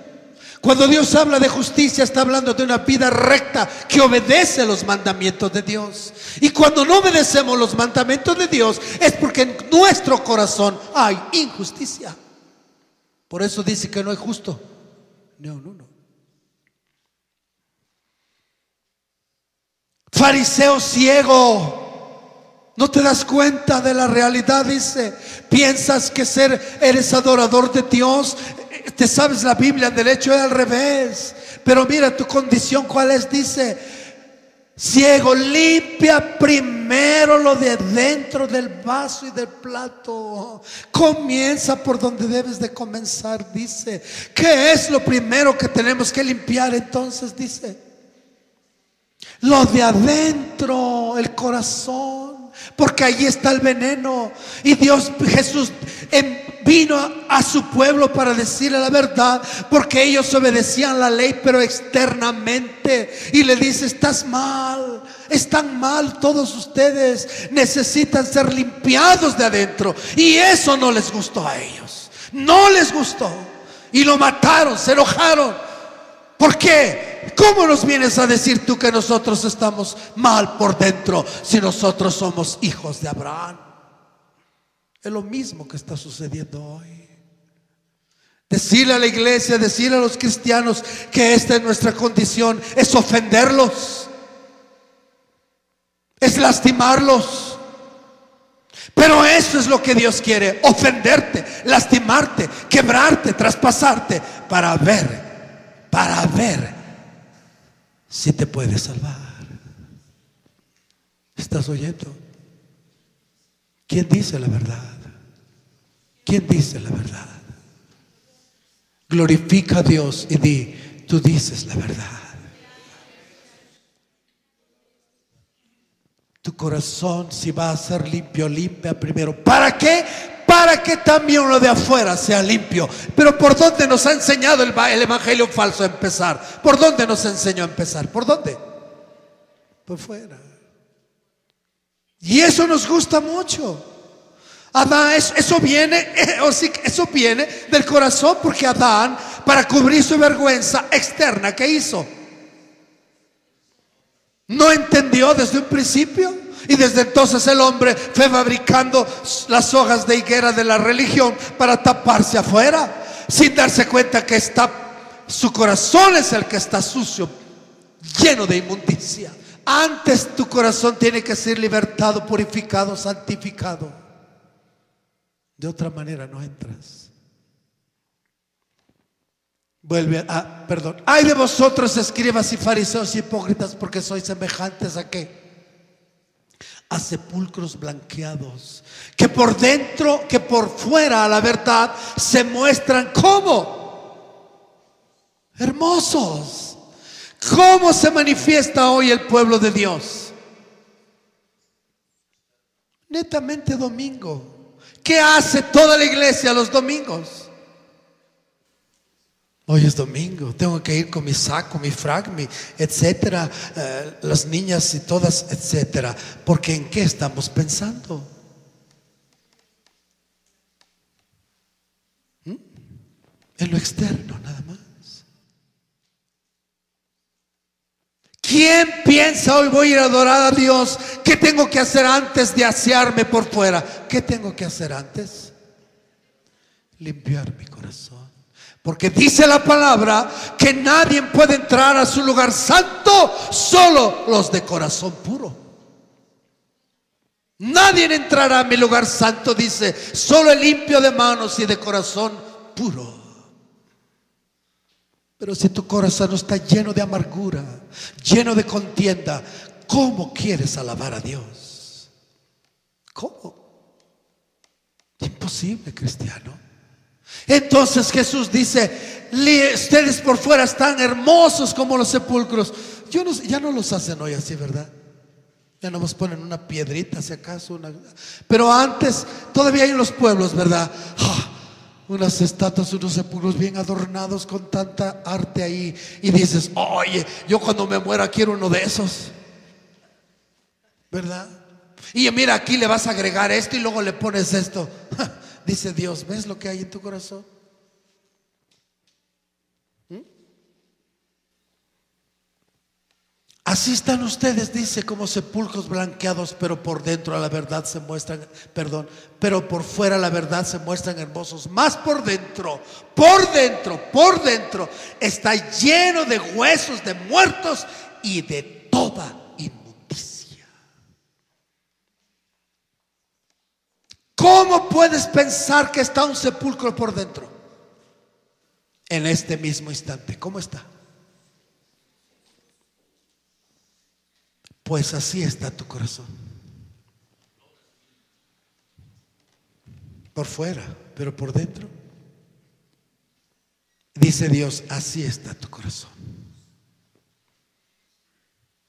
Speaker 1: Cuando Dios habla de justicia, está hablando de una vida recta que obedece los mandamientos de Dios. Y cuando no obedecemos los mandamientos de Dios, es porque en nuestro corazón hay injusticia. Por eso dice que no es justo ni un uno. Fariseo ciego, ¿no te das cuenta de la realidad? Dice, piensas que eres adorador de Dios. Te sabes la Biblia del hecho es al revés. Pero mira tu condición cuál es. Dice, ciego, limpia primero lo de dentro del vaso y del plato. Comienza por donde debes de comenzar. Dice, ¿qué es lo primero que tenemos que limpiar? Entonces dice, lo de adentro, el corazón, porque allí está el veneno. Y Jesús vino a su pueblo para decirle la verdad, porque ellos obedecían la ley pero externamente. Y le dice, están mal todos ustedes, necesitan ser limpiados de adentro. Y eso no les gustó a ellos, no les gustó. Y lo mataron, se enojaron. ¿Por qué? ¿Cómo nos vienes a decir tú que nosotros estamos mal por dentro si nosotros somos hijos de Abraham? Es lo mismo que está sucediendo hoy. Decirle a la iglesia, decirle a los cristianos que esta es nuestra condición, es ofenderlos, es lastimarlos. Pero eso es lo que Dios quiere: ofenderte, lastimarte, quebrarte, traspasarte, para ver si te puede salvar. ¿Estás oyendo? ¿Quién dice la verdad? ¿Quién dice la verdad? Glorifica a Dios y di: tú dices la verdad. Tu corazón, si va a ser limpio, limpia primero. ¿Para qué? Para que también lo de afuera sea limpio. Pero ¿por dónde nos ha enseñado el evangelio falso a empezar? ¿Por dónde nos enseñó a empezar? ¿Por dónde? Por fuera. Y eso nos gusta mucho. Adán, eso viene del corazón, porque Adán, para cubrir su vergüenza externa, ¿qué hizo? No entendió desde un principio, y desde entonces el hombre fue fabricando las hojas de higuera de la religión para taparse afuera, sin darse cuenta que su corazón es el que está sucio, lleno de inmundicia. Antes tu corazón tiene que ser libertado, purificado, santificado. De otra manera no entras. Perdón. Ay de vosotros, escribas y fariseos y hipócritas, porque sois semejantes ¿a qué? A sepulcros blanqueados, que por dentro, que por fuera, a la verdad, se muestran como hermosos. ¿Cómo se manifiesta hoy el pueblo de Dios? Netamente domingo. ¿Qué hace toda la iglesia los domingos? Hoy es domingo, tengo que ir con mi saco, mi frac, etcétera, las niñas y todas, etcétera. Porque ¿en qué estamos pensando? En lo externo, nada más. ¿Quién piensa hoy voy a ir a adorar a Dios? ¿Qué tengo que hacer antes de asearme por fuera? ¿Qué tengo que hacer antes? Limpiar mi corazón. Porque dice la palabra que nadie puede entrar a su lugar santo, solo los de corazón puro. Nadie entrará a mi lugar santo, dice, solo el limpio de manos y de corazón puro. Pero si tu corazón está lleno de amargura, lleno de contienda, ¿cómo quieres alabar a Dios? ¿Cómo? Imposible, cristiano. Entonces Jesús dice: ustedes por fuera están hermosos como los sepulcros. Ya no los hacen hoy así, ¿verdad? Ya no nos ponen una piedrita, si acaso pero antes, todavía hay en los pueblos, ¿verdad? Unas estatuas, unos sepulcros bien adornados con tanta arte ahí. Y dices: oye, yo cuando me muera quiero uno de esos, ¿verdad? Y mira, aquí le vas a agregar esto y luego le pones esto. Dice Dios: ¿ves lo que hay en tu corazón? Así están ustedes, dice, como sepulcros blanqueados, pero por dentro a la verdad se muestran, pero por fuera la verdad se muestran hermosos. Más por dentro está lleno de huesos de muertos y de toda inmundicia. ¿Cómo puedes pensar que está un sepulcro por dentro? En este mismo instante, ¿cómo está? Pues así está tu corazón. Por fuera, pero por dentro. Dice Dios: así está tu corazón.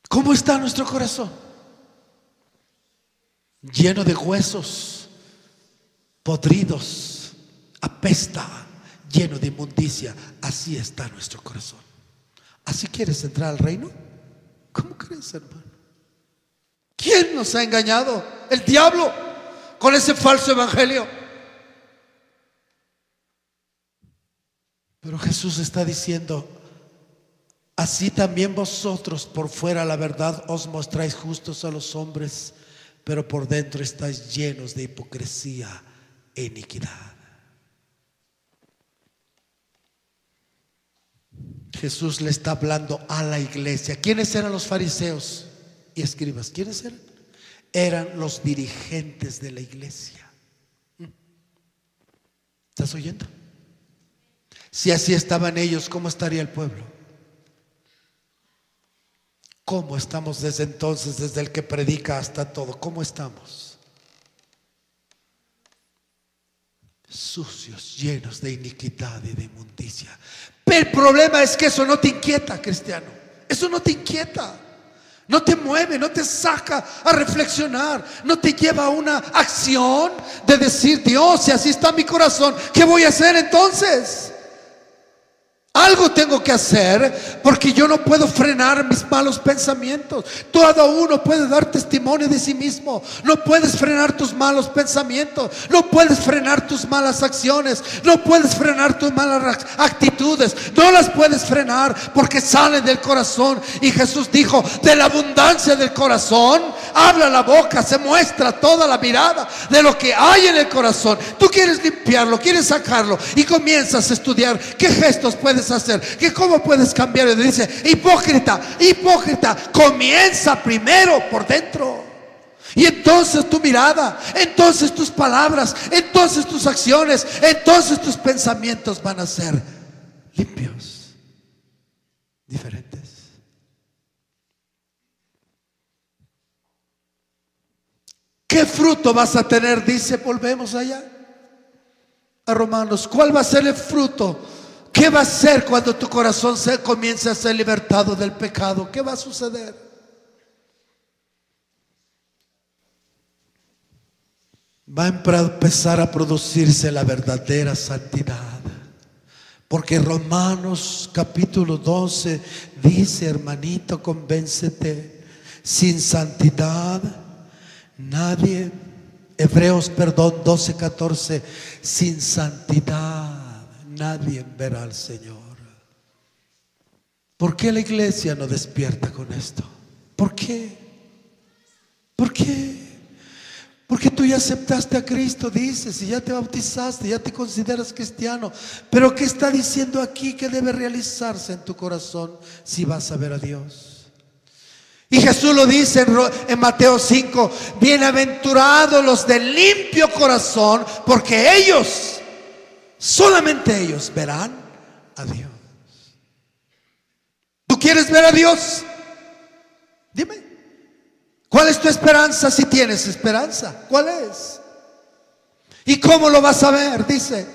Speaker 1: ¿Cómo está nuestro corazón? Lleno de huesos podridos, apesta, lleno de inmundicia. Así está nuestro corazón. ¿Así quieres entrar al reino? ¿Cómo crees, hermano? ¿Quién nos ha engañado? El diablo, con ese falso evangelio. Pero Jesús está diciendo: así también vosotros por fuera la verdad os mostráis justos a los hombres, pero por dentro estáis llenos de hipocresía e iniquidad. Jesús le está hablando a la iglesia. ¿Quiénes eran los fariseos y escribas? ¿Quiénes eran? Eran los dirigentes de la iglesia. ¿Estás oyendo? Si así estaban ellos, ¿cómo estaría el pueblo? ¿Cómo estamos desde entonces, desde el que predica hasta todo? ¿Cómo estamos? Sucios, llenos de iniquidad y de inmundicia. Pero el problema es que eso no te inquieta, cristiano. Eso no te inquieta, no te mueve, no te saca a reflexionar, no te lleva a una acción de decir: Dios, si así está mi corazón, ¿qué voy a hacer entonces? Algo tengo que hacer, porque yo no puedo frenar mis malos pensamientos. Todo uno puede dar testimonio de sí mismo. No puedes frenar tus malos pensamientos, no puedes frenar tus malas acciones, no puedes frenar tus malas actitudes. No las puedes frenar porque salen del corazón. Y Jesús dijo: de la abundancia del corazón habla la boca, se muestra toda la mirada de lo que hay en el corazón. Tú quieres limpiarlo, quieres sacarlo, y comienzas a estudiar qué gestos puedes hacer, que cómo puedes cambiar. Y dice: hipócrita, hipócrita, comienza primero por dentro. Y entonces tu mirada, entonces tus palabras, entonces tus acciones, entonces tus pensamientos van a ser limpios, diferentes. ¿Qué fruto vas a tener? Dice, volvemos allá a Romanos. ¿Cuál va a ser el fruto? ¿Qué va a ser cuando tu corazón se comience a ser libertado del pecado? ¿Qué va a suceder? Va a empezar a producirse la verdadera santidad. Porque Romanos capítulo 12 dice: hermanito, convéncete, sin santidad nadie. Hebreos 12:14, sin santidad nadie verá al Señor. ¿Por qué la iglesia no despierta con esto? ¿Por qué? ¿Por qué? Porque tú ya aceptaste a Cristo, dices, y ya te bautizaste, ya te consideras cristiano. Pero ¿qué está diciendo aquí que debe realizarse en tu corazón si vas a ver a Dios? Y Jesús lo dice en Mateo 5: bienaventurados los de limpio corazón, porque ellos, solamente ellos, verán a Dios. ¿Tú quieres ver a Dios? Dime, ¿cuál es tu esperanza? Si tienes esperanza, ¿cuál es? ¿Y cómo lo vas a ver? Dice,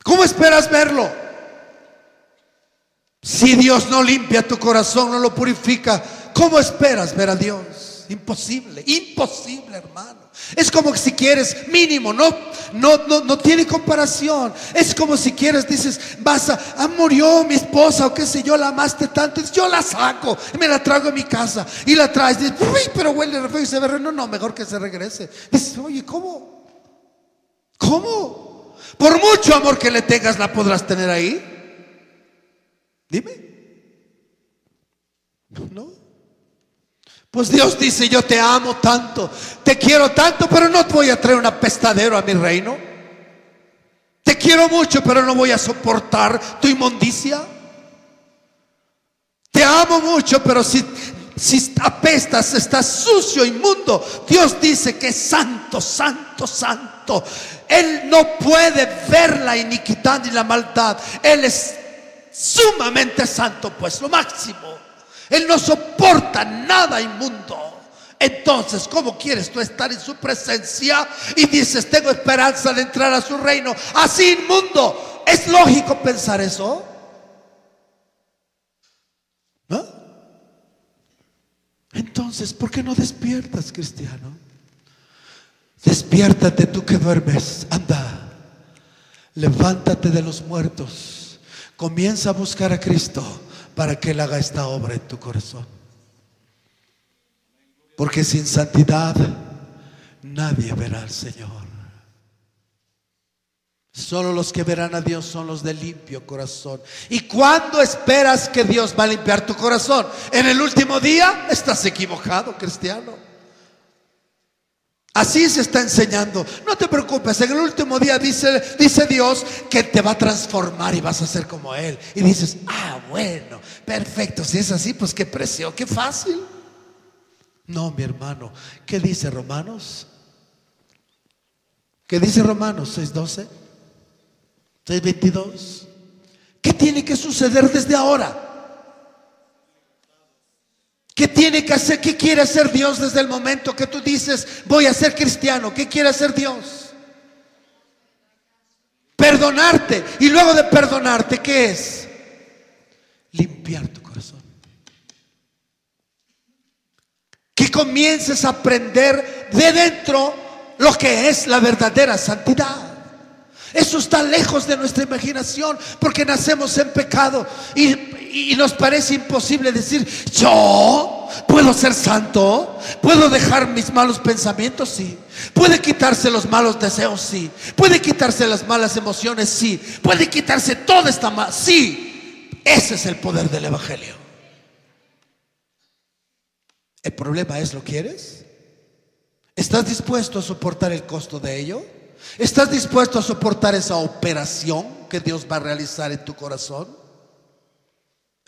Speaker 1: ¿cómo esperas verlo? Si Dios no limpia tu corazón, no lo purifica, ¿cómo esperas ver a Dios? Imposible, imposible, hermano. Es como que si quieres mínimo, no tiene comparación. Es como si quieres, dices, murió mi esposa o qué sé yo, la amaste tanto, dices, yo la saco y me la traigo a mi casa. Y la traes, dices, uy, pero huele feo y se ve, no, mejor que se regrese. Dices, oye, ¿cómo? ¿Cómo? Por mucho amor que le tengas, ¿la podrás tener ahí? Dime. No. Pues Dios dice: yo te amo tanto, te quiero tanto, pero no te voy a traer un apestadero a mi reino. Te quiero mucho, pero no voy a soportar tu inmundicia. Te amo mucho, pero si apestas, estás sucio, inmundo. Dios dice que es santo, santo, santo. Él no puede ver la iniquidad ni la maldad. Él es sumamente santo, pues lo máximo. Él no soporta nada inmundo. Entonces, ¿cómo quieres tú estar en su presencia y dices, tengo esperanza de entrar a su reino así inmundo? ¿Es lógico pensar eso? ¿No? Entonces, ¿por qué no despiertas, cristiano? Despiértate tú que duermes. Anda, levántate de los muertos. Comienza a buscar a Cristo para que Él haga esta obra en tu corazón. Porque sin santidad nadie verá al Señor. Solo los que verán a Dios son los de limpio corazón. ¿Y cuándo esperas que Dios va a limpiar tu corazón? ¿En el último día? Estás equivocado, cristiano. Así se está enseñando. No te preocupes, en el último día dice Dios que te va a transformar y vas a ser como Él. Y dices, bueno, perfecto, si es así, pues qué precio, qué fácil. No, mi hermano, ¿qué dice Romanos? ¿Qué dice Romanos 6:12? 6:22. ¿Qué tiene que suceder desde ahora? ¿Qué tiene que hacer? ¿Qué quiere hacer Dios desde el momento que tú dices, voy a ser cristiano? ¿Qué quiere hacer Dios? Perdonarte. Y luego de perdonarte, ¿qué es? Limpiar tu corazón. Que comiences a aprender de dentro lo que es la verdadera santidad. Eso está lejos de nuestra imaginación, porque nacemos en pecado y nos parece imposible decir, yo puedo ser santo, puedo dejar mis malos pensamientos, sí, puede quitarse los malos deseos, sí, puede quitarse las malas emociones, sí, puede quitarse toda esta mal, sí. Ese es el poder del evangelio. El problema es, ¿lo quieres? ¿Estás dispuesto a soportar el costo de ello? ¿Estás dispuesto a soportar esa operación que Dios va a realizar en tu corazón?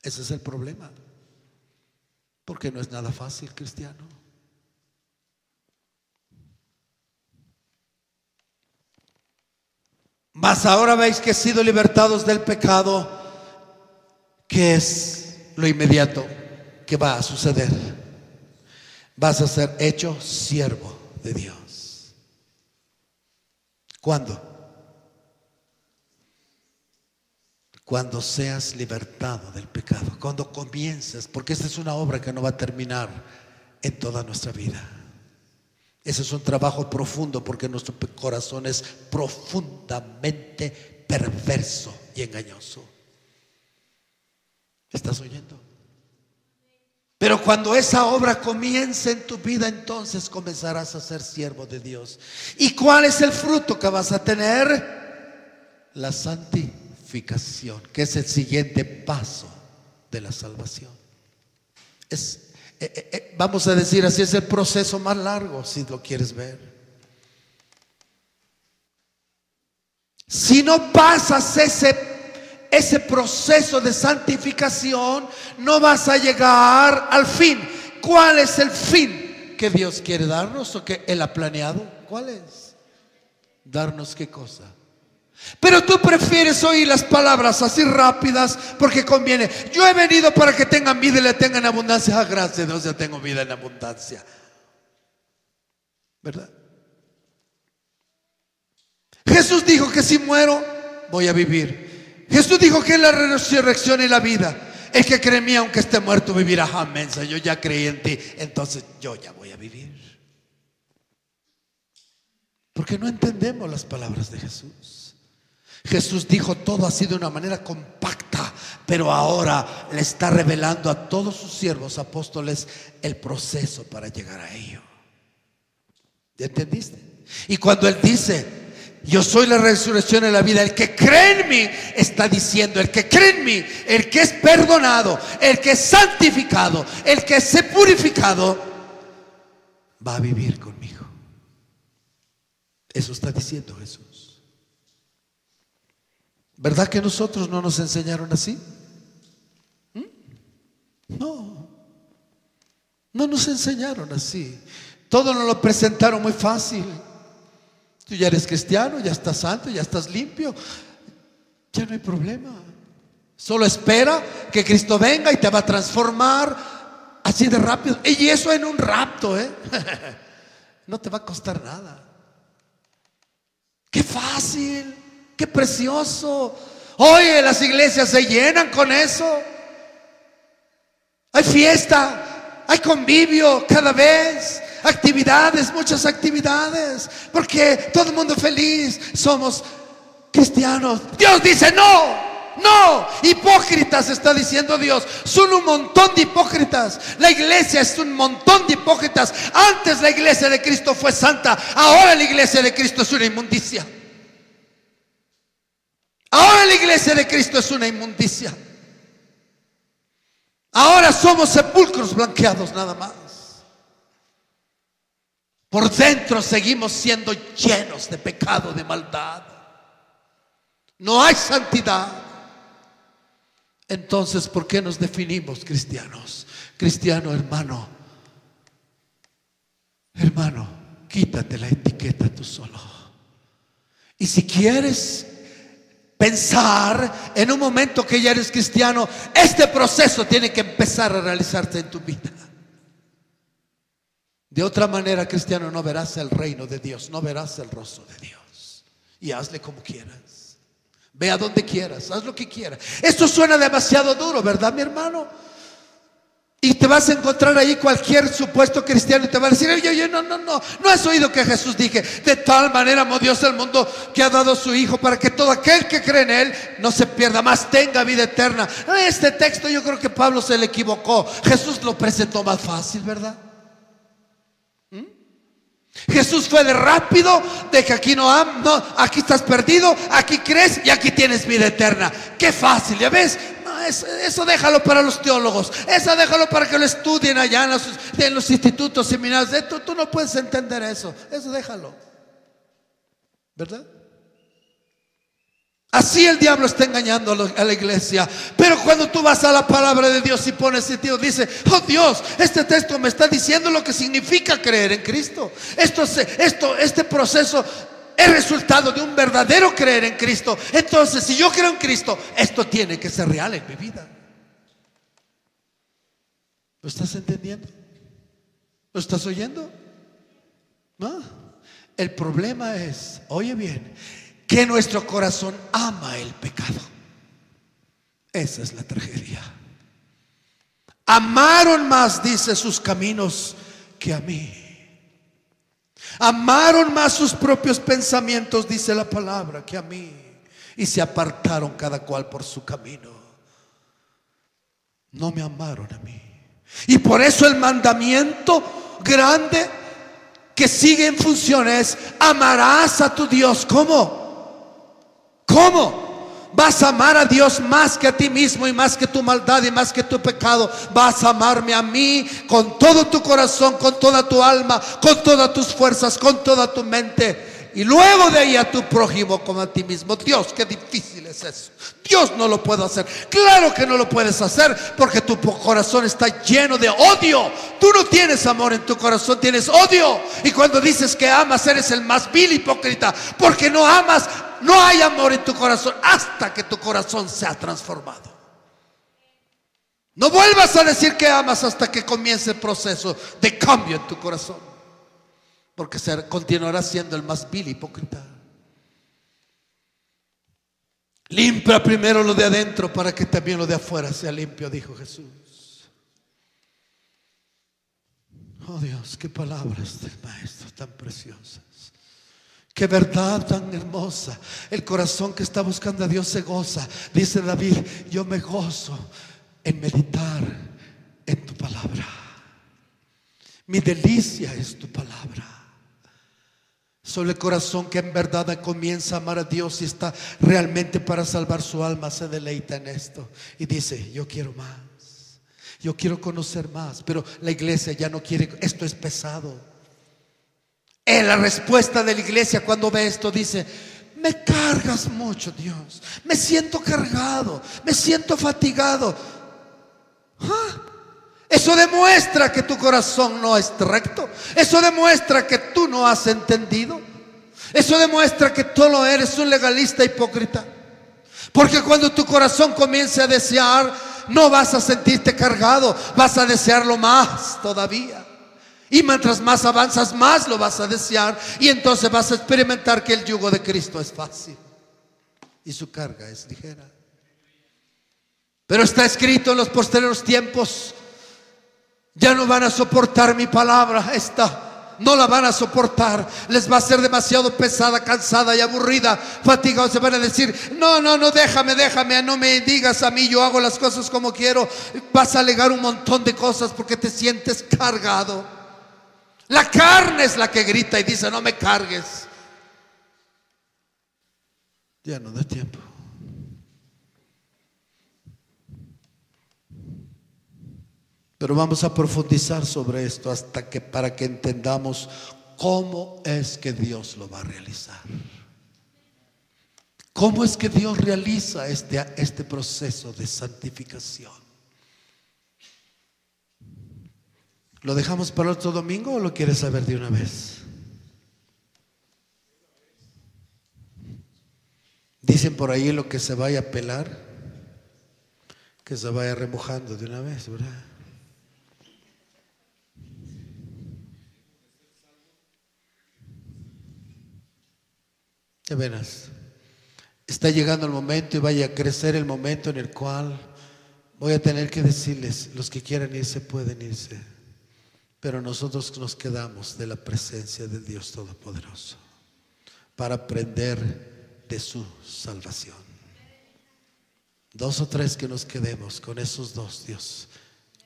Speaker 1: Ese es el problema. Porque no es nada fácil, cristiano. Mas ahora veis que he sido libertados del pecado, que es lo inmediato que va a suceder. Vas a ser hecho siervo de Dios. ¿Cuándo? Cuando seas libertado del pecado, cuando comiences, porque esta es una obra que no va a terminar en toda nuestra vida. Ese es un trabajo profundo, porque nuestro corazón es profundamente perverso y engañoso. ¿Estás oyendo? Pero cuando esa obra comience en tu vida, entonces comenzarás a ser siervo de Dios. ¿Y cuál es el fruto que vas a tener? La santificación, que es el siguiente paso de la salvación. Vamos a decir así, es el proceso más largo, si lo quieres ver. Si no pasas ese proceso de santificación, no vas a llegar al fin. ¿Cuál es el fin que Dios quiere darnos o que Él ha planeado? ¿Cuál es? ¿Darnos qué cosa? Pero tú prefieres oír las palabras así rápidas porque conviene. Yo he venido para que tengan vida y la tengan en abundancia. Gracias a Dios, ya tengo vida en abundancia, ¿verdad? Jesús dijo que si muero voy a vivir. Jesús dijo que es la resurrección y la vida. El que cree en mí, aunque esté muerto, vivirá. Amén. Yo ya creí en ti, entonces yo ya voy a vivir. Porque no entendemos las palabras de Jesús. Jesús dijo todo así de una manera compacta, pero ahora le está revelando a todos sus siervos apóstoles el proceso para llegar a ello. ¿Ya entendiste? Y cuando Él dice, yo soy la resurrección y la vida, el que cree en mí, está diciendo, el que cree en mí, el que es perdonado, el que es santificado, el que es purificado, va a vivir conmigo. Eso está diciendo Jesús. ¿Verdad que nosotros no nos enseñaron así? No nos enseñaron así. Todo nos lo presentaron muy fácil. Tú ya eres cristiano, ya estás santo, ya estás limpio, ya no hay problema. Solo espera que Cristo venga y te va a transformar así de rápido. Y eso en un rapto, no te va a costar nada. Qué fácil, qué precioso. Oye, las iglesias se llenan con eso. Hay fiesta, hay convivio cada vez, actividades, muchas actividades, porque todo el mundo feliz, somos cristianos. Dios dice no, hipócritas, está diciendo Dios. Son un montón de hipócritas. La iglesia es un montón de hipócritas. Antes la iglesia de Cristo fue santa, ahora la iglesia de Cristo es una inmundicia. Ahora la iglesia de Cristo es una inmundicia. Ahora somos sepulcros blanqueados nada más. por dentro seguimos siendo llenos de pecado, de maldad. No hay santidad. Entonces, ¿por qué nos definimos cristianos? Cristiano, hermano, quítate la etiqueta tú solo. Y si quieres pensar en un momento que ya eres cristiano, este proceso tiene que empezar a realizarse en tu vida. De otra manera, cristiano, no verás el reino de Dios, no verás el rostro de Dios. Y hazle como quieras, ve a donde quieras, haz lo que quieras. Esto suena demasiado duro, ¿verdad, mi hermano? Y te vas a encontrar ahí cualquier supuesto cristiano y te va a decir: oye, no has oído que Jesús dije, de tal manera amó Dios al mundo que ha dado a su Hijo para que todo aquel que cree en Él no se pierda, mas tenga vida eterna. Este texto yo creo que Pablo se le equivocó. Jesús lo presentó más fácil, ¿verdad? Jesús fue de rápido, de que aquí no, aquí estás perdido, aquí crees y aquí tienes vida eterna. Qué fácil, ¿ya ves? No, eso déjalo para los teólogos, eso déjalo para que lo estudien allá en los institutos, seminarios. Tú no puedes entender eso déjalo, ¿verdad? Así el diablo está engañando a la iglesia. Pero cuando tú vas a la palabra de Dios y pones sentido, dice: oh Dios, este texto me está diciendo lo que significa creer en Cristo. Este proceso es resultado de un verdadero creer en Cristo. Entonces, si yo creo en Cristo, esto tiene que ser real en mi vida. ¿Lo estás entendiendo? ¿Lo estás oyendo? ¿No? El problema es, oye bien, que nuestro corazón ama el pecado. Esa es la tragedia. Amaron más, dice, sus caminos que a mí. Amaron más sus propios pensamientos, dice la palabra, que a mí. Y se apartaron cada cual por su camino. No me amaron a mí. Y por eso el mandamiento grande que sigue en función es: amarás a tu Dios. ¿Cómo? ¿Cómo? Vas a amar a Dios más que a ti mismo y más que tu maldad y más que tu pecado. Vas a amarme a mí con todo tu corazón, con toda tu alma, con todas tus fuerzas, con toda tu mente. Y luego de ahí a tu prójimo como a ti mismo. Dios, qué difícil es eso. Dios no lo puede hacer. Claro que no lo puedes hacer porque tu corazón está lleno de odio. Tú no tienes amor en tu corazón, tienes odio. Y cuando dices que amas, eres el más vil hipócrita, porque no amas. No hay amor en tu corazón hasta que tu corazón sea transformado. No vuelvas a decir que amas hasta que comience el proceso de cambio en tu corazón, porque continuarás siendo el más vil hipócrita. Limpia primero lo de adentro para que también lo de afuera sea limpio, dijo Jesús. Oh Dios, qué palabras del Maestro tan preciosas. Qué verdad tan hermosa. El corazón que está buscando a Dios se goza. Dice David: yo me gozo en meditar en tu palabra. Mi delicia es tu palabra. Solo el corazón que en verdad comienza a amar a Dios y está realmente para salvar su alma se deleita en esto y dice: yo quiero más, yo quiero conocer más. Pero la iglesia ya no quiere. Esto es pesado. La respuesta de la iglesia cuando ve esto dice: me cargas mucho, Dios, me siento cargado, me siento fatigado. Eso demuestra que tu corazón no es recto. Eso demuestra que tú no has entendido. Eso demuestra que tú no eres un legalista hipócrita. Porque cuando tu corazón comience a desear, no vas a sentirte cargado, vas a desearlo más todavía. Y mientras más avanzas, más lo vas a desear. Y entonces vas a experimentar que el yugo de Cristo es fácil y su carga es ligera. Pero está escrito en los posteriores tiempos: ya no van a soportar mi palabra. No la van a soportar. Les va a ser demasiado pesada, cansada y aburrida, fatigados. Se van a decir: no, déjame, no me digas a mí, yo hago las cosas como quiero. Vas a alegar un montón de cosas porque te sientes cargado. La carne es la que grita y dice: no me cargues. Ya no da tiempo. Pero vamos a profundizar sobre esto para que entendamos ¿cómo es que Dios lo va a realizar? ¿Cómo es que Dios realiza este proceso de santificación? ¿Lo dejamos para otro domingo o lo quieres saber de una vez? Dicen por ahí, lo que se vaya a pelar, que se vaya remojando de una vez, ¿verdad? De veras, está llegando el momento y vaya a crecer el momento en el cual voy a tener que decirles: los que quieran irse pueden irse, pero nosotros nos quedamos de la presencia del Dios Todopoderoso para aprender de su salvación. 2 o 3 que nos quedemos, con esos 2 Dios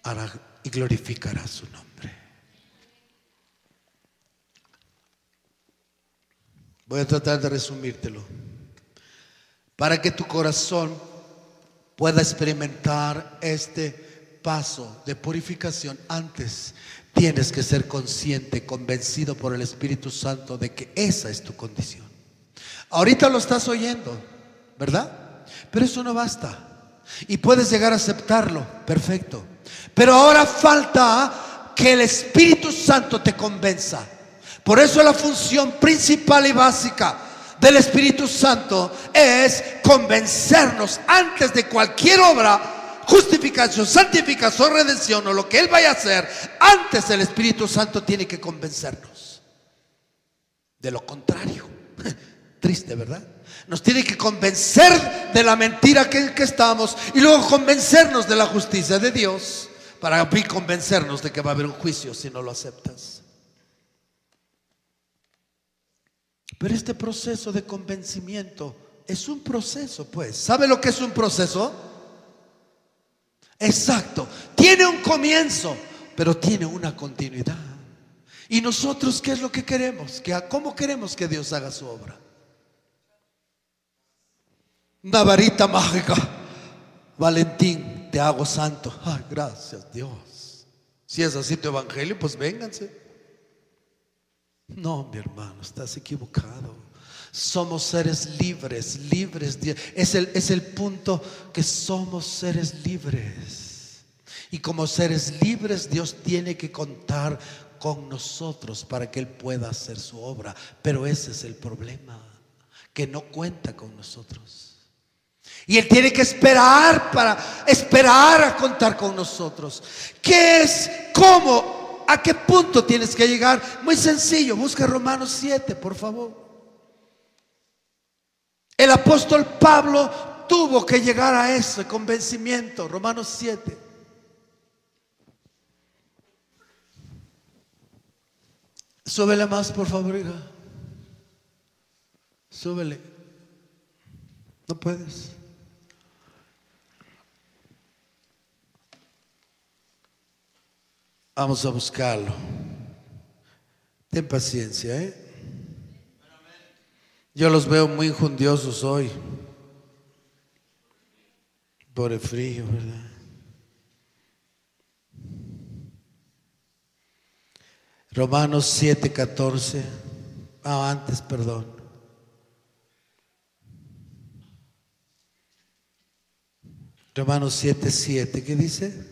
Speaker 1: hará y glorificará su nombre. Voy a tratar de resumírtelo para que tu corazón pueda experimentar este paso de purificación. Antes tienes que ser consciente, convencido por el Espíritu Santo de que esa es tu condición. Ahorita lo estás oyendo, ¿verdad? Pero eso no basta. Y puedes llegar a aceptarlo, perfecto. Pero ahora falta que el Espíritu Santo te convenza. Por eso la función principal y básica del Espíritu Santo es convencernos antes de cualquier obra, justificación, santificación, redención o lo que Él vaya a hacer. Antes el Espíritu Santo tiene que convencernos. De lo contrario, triste, ¿verdad? Nos tiene que convencer de la mentira que estamos y luego convencernos de la justicia de Dios para convencernos de que va a haber un juicio si no lo aceptas. Pero este proceso de convencimiento es un proceso, pues. ¿Sabe lo que es un proceso? Exacto. Tiene un comienzo, pero tiene una continuidad. ¿Y nosotros qué es lo que queremos? ¿Cómo queremos que Dios haga su obra? Una varita mágica. Valentín, te hago santo. Ay, gracias Dios. Si es así tu evangelio, pues vénganse. No, mi hermano, estás equivocado. Somos seres libres, libres. Es el punto, que somos seres libres. Y como seres libres, Dios tiene que contar con nosotros para que Él pueda hacer su obra. Pero ese es el problema, que no cuenta con nosotros. Y Él tiene que esperar a contar con nosotros. ¿Qué es? ¿Cómo? ¿A qué punto tienes que llegar? Muy sencillo, busca Romanos 7, por favor. El apóstol Pablo tuvo que llegar a ese convencimiento. Romanos 7. Súbele más, por favor, hija. Súbele. No puedes. Vamos a buscarlo. Ten paciencia, Yo los veo muy injundiosos hoy por el frío, ¿verdad? Romanos 7:14. Antes, perdón. Romanos 7:7, ¿qué dice?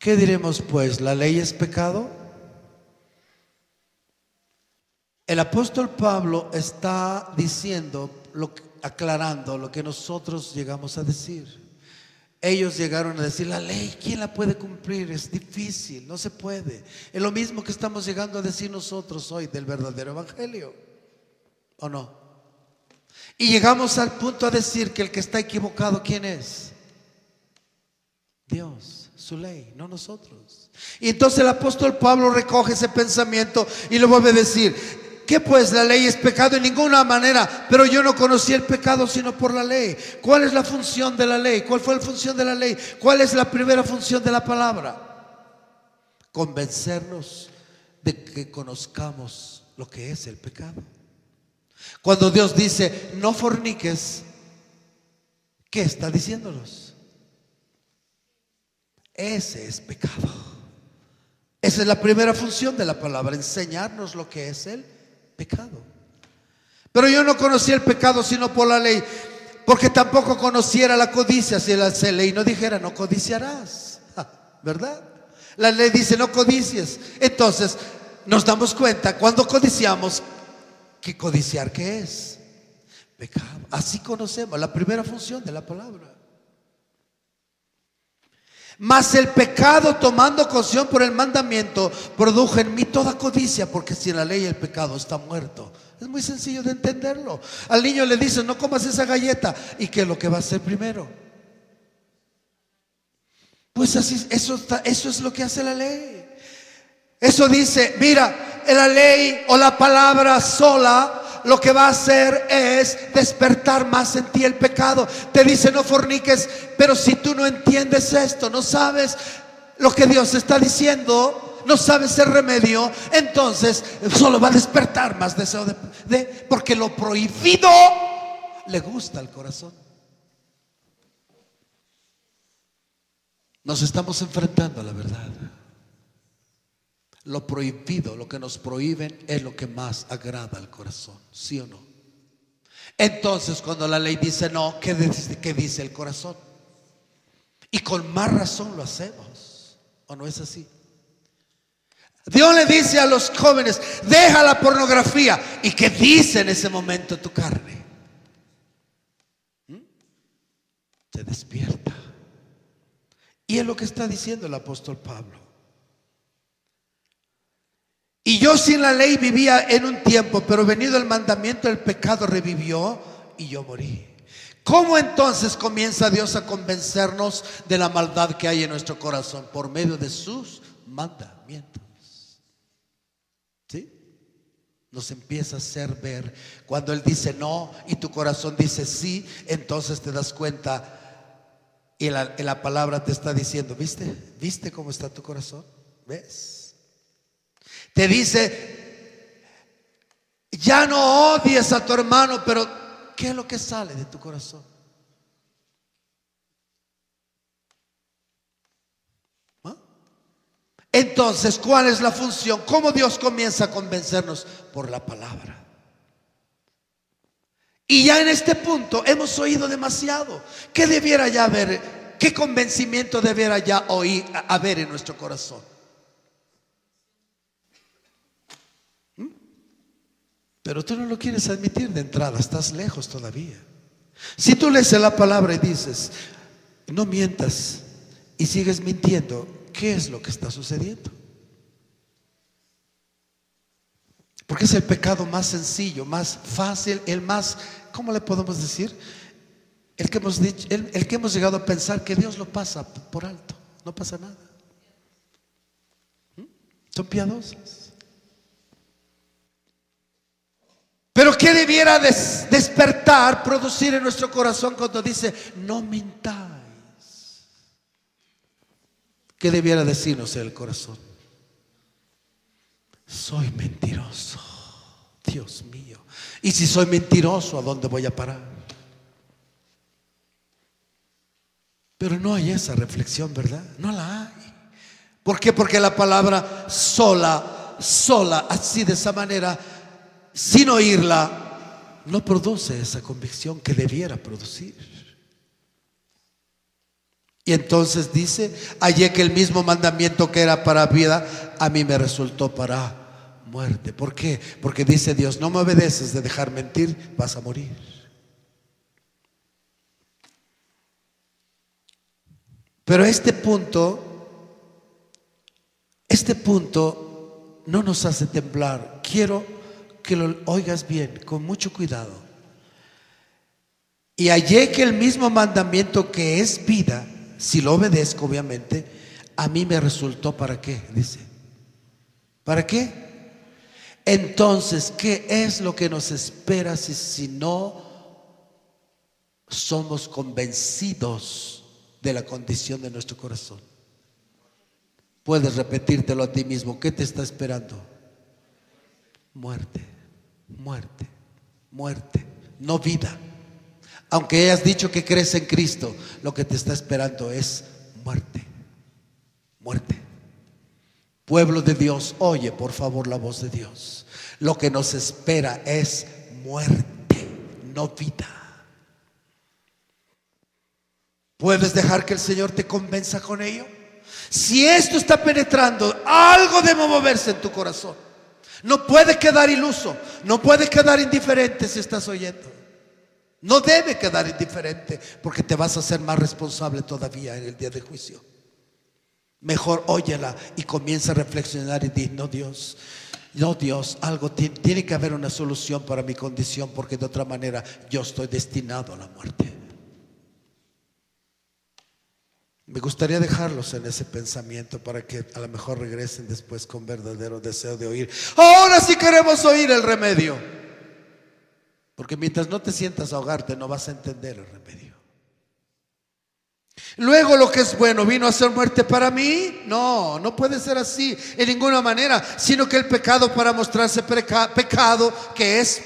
Speaker 1: ¿Qué diremos pues? ¿La ley es pecado? El apóstol Pablo está diciendo, aclarando lo que nosotros llegamos a decir. Ellos llegaron a decir: la ley, ¿quién la puede cumplir? Es difícil, no se puede. Es lo mismo que estamos llegando a decir nosotros hoy del verdadero evangelio, ¿o no? Y llegamos al punto a decir que el que está equivocado, ¿quién es? Dios, su ley, no nosotros. Y entonces el apóstol Pablo recoge ese pensamiento y le vuelve a decir: ¿qué pues? La ley es pecado en ninguna manera, pero yo no conocí el pecado sino por la ley. ¿Cuál es la función de la ley? ¿Cuál fue la función de la ley? ¿Cuál es la primera función de la palabra? Convencernos de que conozcamos lo que es el pecado. Cuando Dios dice: no forniques, ¿qué está diciéndonos? Ese es pecado. Esa es la primera función de la palabra, enseñarnos lo que es el pecado. Pero yo no conocía el pecado sino por la ley, porque tampoco conociera la codicia si la ley no dijera no codiciarás, ¿verdad? La ley dice no codicies. Entonces nos damos cuenta cuando codiciamos que codiciar ¿qué es? Pecado. Así conocemos la primera función de la palabra. Mas el pecado, tomando ocasión por el mandamiento, produjo en mí toda codicia, porque sin la ley el pecado está muerto. Es muy sencillo de entenderlo. Al niño le dicen no comas esa galleta, ¿y qué es lo que va a hacer primero? Pues así, eso es lo que hace la ley. Eso dice, mira, la ley o la palabra sola lo que va a hacer es despertar más en ti el pecado. Te dice no forniques, pero si tú no entiendes esto, no sabes lo que Dios está diciendo, no sabes el remedio, entonces solo va a despertar más deseo porque lo prohibido le gusta al corazón. Nos estamos enfrentando a la verdad. Lo prohibido, lo que nos prohíben, es lo que más agrada al corazón, ¿sí o no? Entonces cuando la ley dice no, ¿qué dice el corazón? Y con más razón lo hacemos, ¿o no es así? Dios le dice a los jóvenes, deja la pornografía. ¿Y qué dice en ese momento tu carne? Se despierta. Y es lo que está diciendo el apóstol Pablo. Y yo sin la ley vivía en un tiempo, pero venido el mandamiento, el pecado revivió y yo morí. ¿Cómo entonces comienza Dios a convencernos de la maldad que hay en nuestro corazón? Por medio de sus mandamientos. ¿Sí? Nos empieza a hacer ver. Cuando Él dice no y tu corazón dice sí, entonces te das cuenta y la palabra te está diciendo, ¿viste cómo está tu corazón? ¿Ves? Te dice, ya no odies a tu hermano, pero ¿qué es lo que sale de tu corazón? ¿Ah? Entonces, ¿cuál es la función? ¿Cómo Dios comienza a convencernos? Por la palabra. Y ya en este punto hemos oído demasiado. ¿Qué debiera ya haber? ¿Qué convencimiento debiera ya haber en nuestro corazón? Pero tú no lo quieres admitir de entrada, estás lejos todavía. Si tú lees la palabra y dices, no mientas, y sigues mintiendo, ¿qué es lo que está sucediendo? Porque es el pecado más sencillo, más fácil, el más, ¿cómo le podemos decir? El que hemos llegado a pensar que Dios lo pasa por alto, no pasa nada. Son piadosos. Pero ¿qué debiera despertar, producir en nuestro corazón cuando dice no mintáis? ¿Qué debiera decirnos el corazón? Soy mentiroso, Dios mío. Y si soy mentiroso, ¿a dónde voy a parar? Pero no hay esa reflexión, ¿verdad? No la hay. ¿Por qué? Porque la palabra sola, así de esa manera, sin oírla, no produce esa convicción que debiera producir. Y entonces dice, hallé que el mismo mandamiento que era para vida, a mí me resultó para muerte. ¿Por qué? Porque dice Dios, no me obedeces de dejar mentir, vas a morir. Pero este punto no nos hace temblar. Quiero que lo oigas bien, con mucho cuidado. Y hallé que el mismo mandamiento que es vida, si lo obedezco obviamente, a mí me resultó ¿para qué? Dice, ¿para qué? Entonces, ¿qué es lo que nos espera si no somos convencidos de la condición de nuestro corazón? Puedes repetírtelo a ti mismo. ¿Qué te está esperando? Muerte, muerte, muerte, no vida. Aunque hayas dicho que crees en Cristo, lo que te está esperando es muerte, muerte. Pueblo de Dios, oye por favor la voz de Dios. Lo que nos espera es muerte, no vida. ¿Puedes dejar que el Señor te convenza con ello? Si esto está penetrando, algo debe moverse en tu corazón. No puede quedar iluso, no puede quedar indiferente si estás oyendo. No debe quedar indiferente, porque te vas a hacer más responsable todavía en el día de juicio. Mejor óyela y comienza a reflexionar y di: no Dios, algo tiene que haber una solución para mi condición, porque de otra manera yo estoy destinado a la muerte. Me gustaría dejarlos en ese pensamiento para que a lo mejor regresen después con verdadero deseo de oír. Ahora sí queremos oír el remedio, porque mientras no te sientas ahogarte no vas a entender el remedio. Luego, lo que es bueno vino a ser muerte para mí. No, no puede ser así en ninguna manera, sino que el pecado, para mostrarse pecado, que es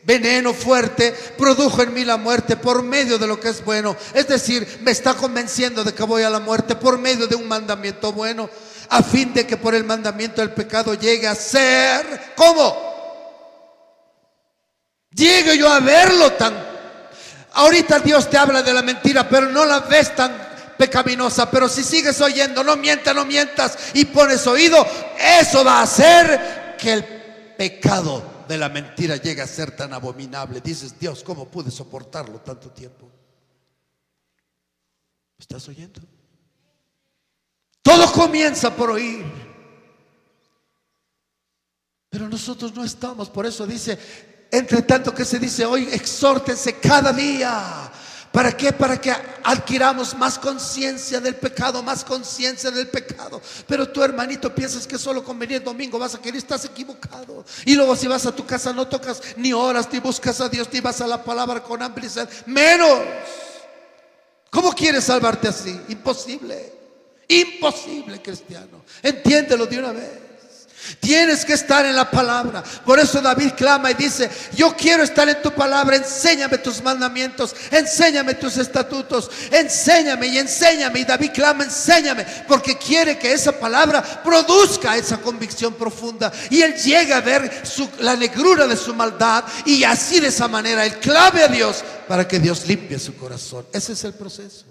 Speaker 1: veneno fuerte, produjo en mí la muerte por medio de lo que es bueno. Es decir, me está convenciendo de que voy a la muerte por medio de un mandamiento bueno, a fin de que por el mandamiento del pecado llegue a ser, ¿cómo? Llegue yo a verlo tan... Ahorita Dios te habla de la mentira, pero no la ves tan pecaminosa. Pero si sigues oyendo, no mientas, y pones oído, eso va a hacer que el pecado de la mentira llegue a ser tan abominable. Dices: Dios, ¿cómo pude soportarlo tanto tiempo? ¿Estás oyendo? Todo comienza por oír, pero nosotros no estamos. Por eso dice: entre tanto que se dice hoy, exhórtense cada día. ¿Para qué? Para que adquiramos más conciencia del pecado, más conciencia del pecado. Pero tú, hermanito, piensas que solo con venir domingo vas a querer, estás equivocado. Y luego, si vas a tu casa, no tocas ni oras, ni buscas a Dios, ni vas a la palabra con hambre y sed, menos. ¿Cómo quieres salvarte así? Imposible, imposible, cristiano. Entiéndelo de una vez. Tienes que estar en la palabra. Por eso David clama y dice: yo quiero estar en tu palabra. Enséñame tus mandamientos, enséñame tus estatutos, enséñame y enséñame. Y David clama: enséñame, porque quiere que esa palabra produzca esa convicción profunda, y él llega a ver la negrura de su maldad, y así, de esa manera, él clame a Dios para que Dios limpie su corazón. Ese es el proceso.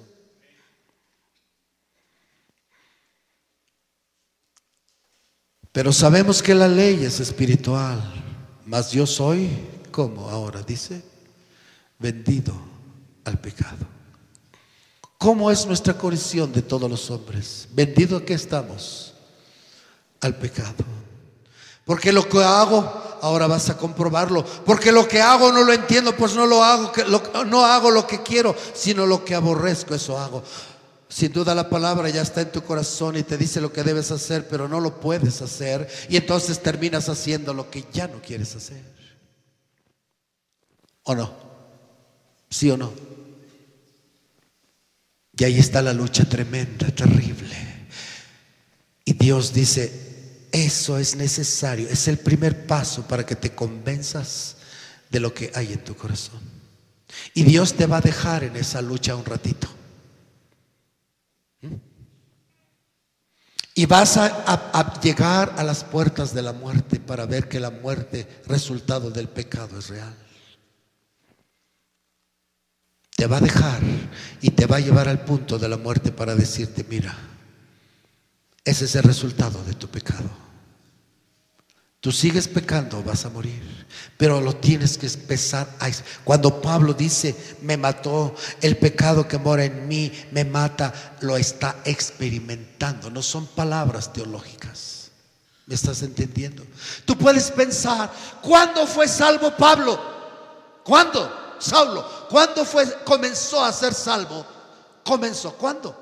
Speaker 1: Pero sabemos que la ley es espiritual, mas yo soy, ¿cómo ahora dice? Vendido al pecado. ¿Cómo es nuestra condición de todos los hombres? ¿Vendido a qué estamos? Al pecado. Porque lo que hago, ahora vas a comprobarlo, porque lo que hago no lo entiendo, pues no lo hago, no hago lo que quiero, sino lo que aborrezco, eso hago. Sin duda la palabra ya está en tu corazón y te dice lo que debes hacer, pero no lo puedes hacer, y entonces terminas haciendo lo que ya no quieres hacer. ¿O no? ¿Sí o no? Y ahí está la lucha tremenda, terrible. Y Dios dice: eso es necesario, es el primer paso para que te convenzas de lo que hay en tu corazón. Y Dios te va a dejar en esa lucha un ratito. Y vas a llegar a las puertas de la muerte para ver que la muerte, resultado del pecado, es real. Te va a dejar y te va a llevar al punto de la muerte para decirte: mira, ese es el resultado de tu pecado. Tú sigues pecando, vas a morir, pero lo tienes que empezar a... Cuando Pablo dice: me mató, el pecado que mora en mí me mata, lo está experimentando. No son palabras teológicas. ¿Me estás entendiendo? Tú puedes pensar: ¿cuándo fue salvo Pablo? ¿Cuándo? Saulo, ¿cuándo comenzó a ser salvo? ¿Comenzó? ¿Cuándo?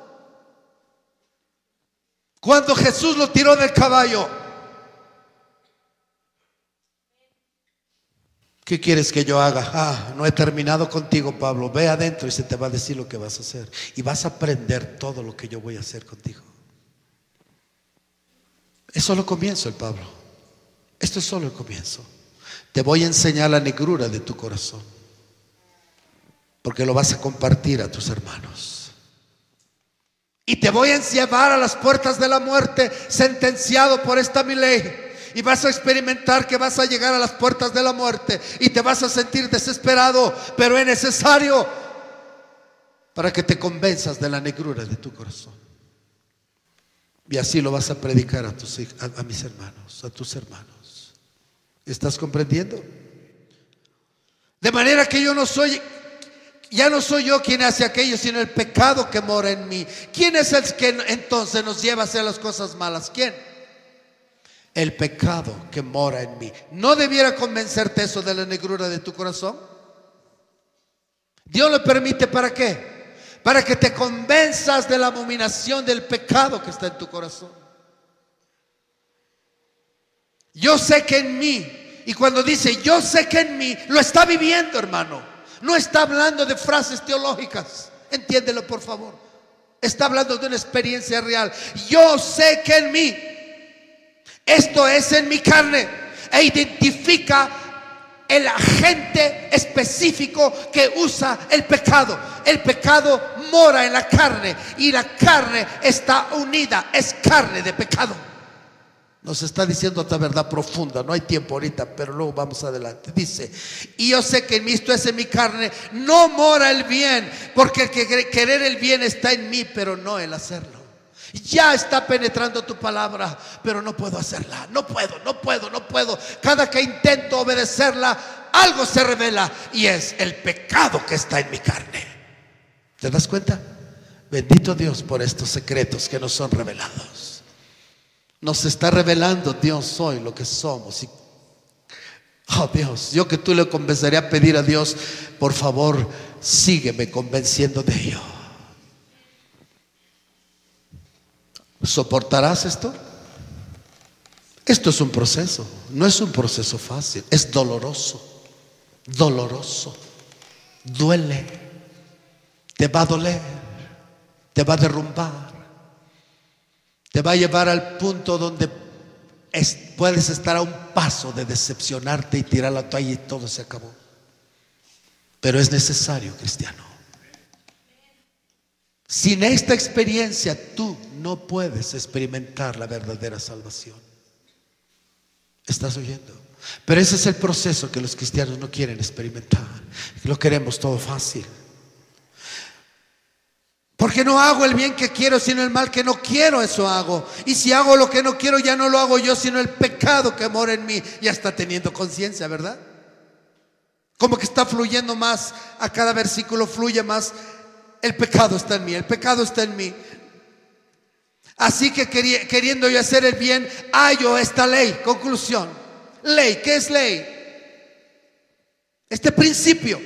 Speaker 1: Cuando Jesús lo tiró del caballo. ¿Qué quieres que yo haga? No he terminado contigo, Pablo. Ve adentro y se te va a decir lo que vas a hacer. Y vas a aprender todo lo que yo voy a hacer contigo. Es solo el comienzo, el Pablo. Esto es solo el comienzo. Te voy a enseñar la negrura de tu corazón, porque lo vas a compartir a tus hermanos. Y te voy a llevar a las puertas de la muerte, sentenciado por esta mi ley. Y vas a experimentar que vas a llegar a las puertas de la muerte y te vas a sentir desesperado, pero es necesario para que te convenzas de la negrura de tu corazón. Y así lo vas a predicar a mis hermanos, a tus hermanos. ¿Estás comprendiendo? De manera que ya no soy yo quien hace aquello, sino el pecado que mora en mí. ¿Quién es el que entonces nos lleva a hacer las cosas malas? ¿Quién? El pecado que mora en mí. ¿No debiera convencerte eso de la negrura de tu corazón? Dios lo permite, ¿para qué? Para que te convenzas de la abominación del pecado que está en tu corazón. Yo sé que en mí, y cuando dice yo sé que en mí, lo está viviendo, hermano. No está hablando de frases teológicas, entiéndelo por favor. Está hablando de una experiencia real. Yo sé que en mí, esto es en mi carne, e identifica el agente específico que usa el pecado. El pecado mora en la carne y la carne está unida, es carne de pecado. Nos está diciendo otra verdad profunda, no hay tiempo ahorita, pero luego vamos adelante. Dice, y yo sé que en mí, esto es en mi carne, no mora el bien, porque el que querer el bien está en mí, pero no el hacerlo. Ya está penetrando tu palabra, pero no puedo hacerla, no puedo. Cada que intento obedecerla, algo se revela y es el pecado que está en mi carne. ¿Te das cuenta? Bendito Dios por estos secretos que nos son revelados. Nos está revelando Dios hoy lo que somos. Oh Dios, yo que tú le comenzaría a pedir a Dios, por favor, sígueme convenciendo de ello. ¿Soportarás esto? Esto es un proceso, no es un proceso fácil, es doloroso, duele, te va a doler, te va a derrumbar, te va a llevar al punto donde puedes estar a un paso de decepcionarte y tirar la toalla y todo se acabó. Pero es necesario, cristiano. Sin esta experiencia tú no puedes experimentar la verdadera salvación. ¿Estás oyendo? Pero ese es el proceso que los cristianos no quieren experimentar. Lo queremos todo fácil. Porque no hago el bien que quiero, sino el mal que no quiero, eso hago. Y si hago lo que no quiero, ya no lo hago yo, sino el pecado que mora en mí. Ya está teniendo conciencia, ¿verdad? Como que está fluyendo más, a cada versículo fluye más. El pecado está en mí, el pecado está en mí. Así que queriendo yo hacer el bien, hallo esta ley. Conclusión. Ley, ¿qué es ley? Este principio.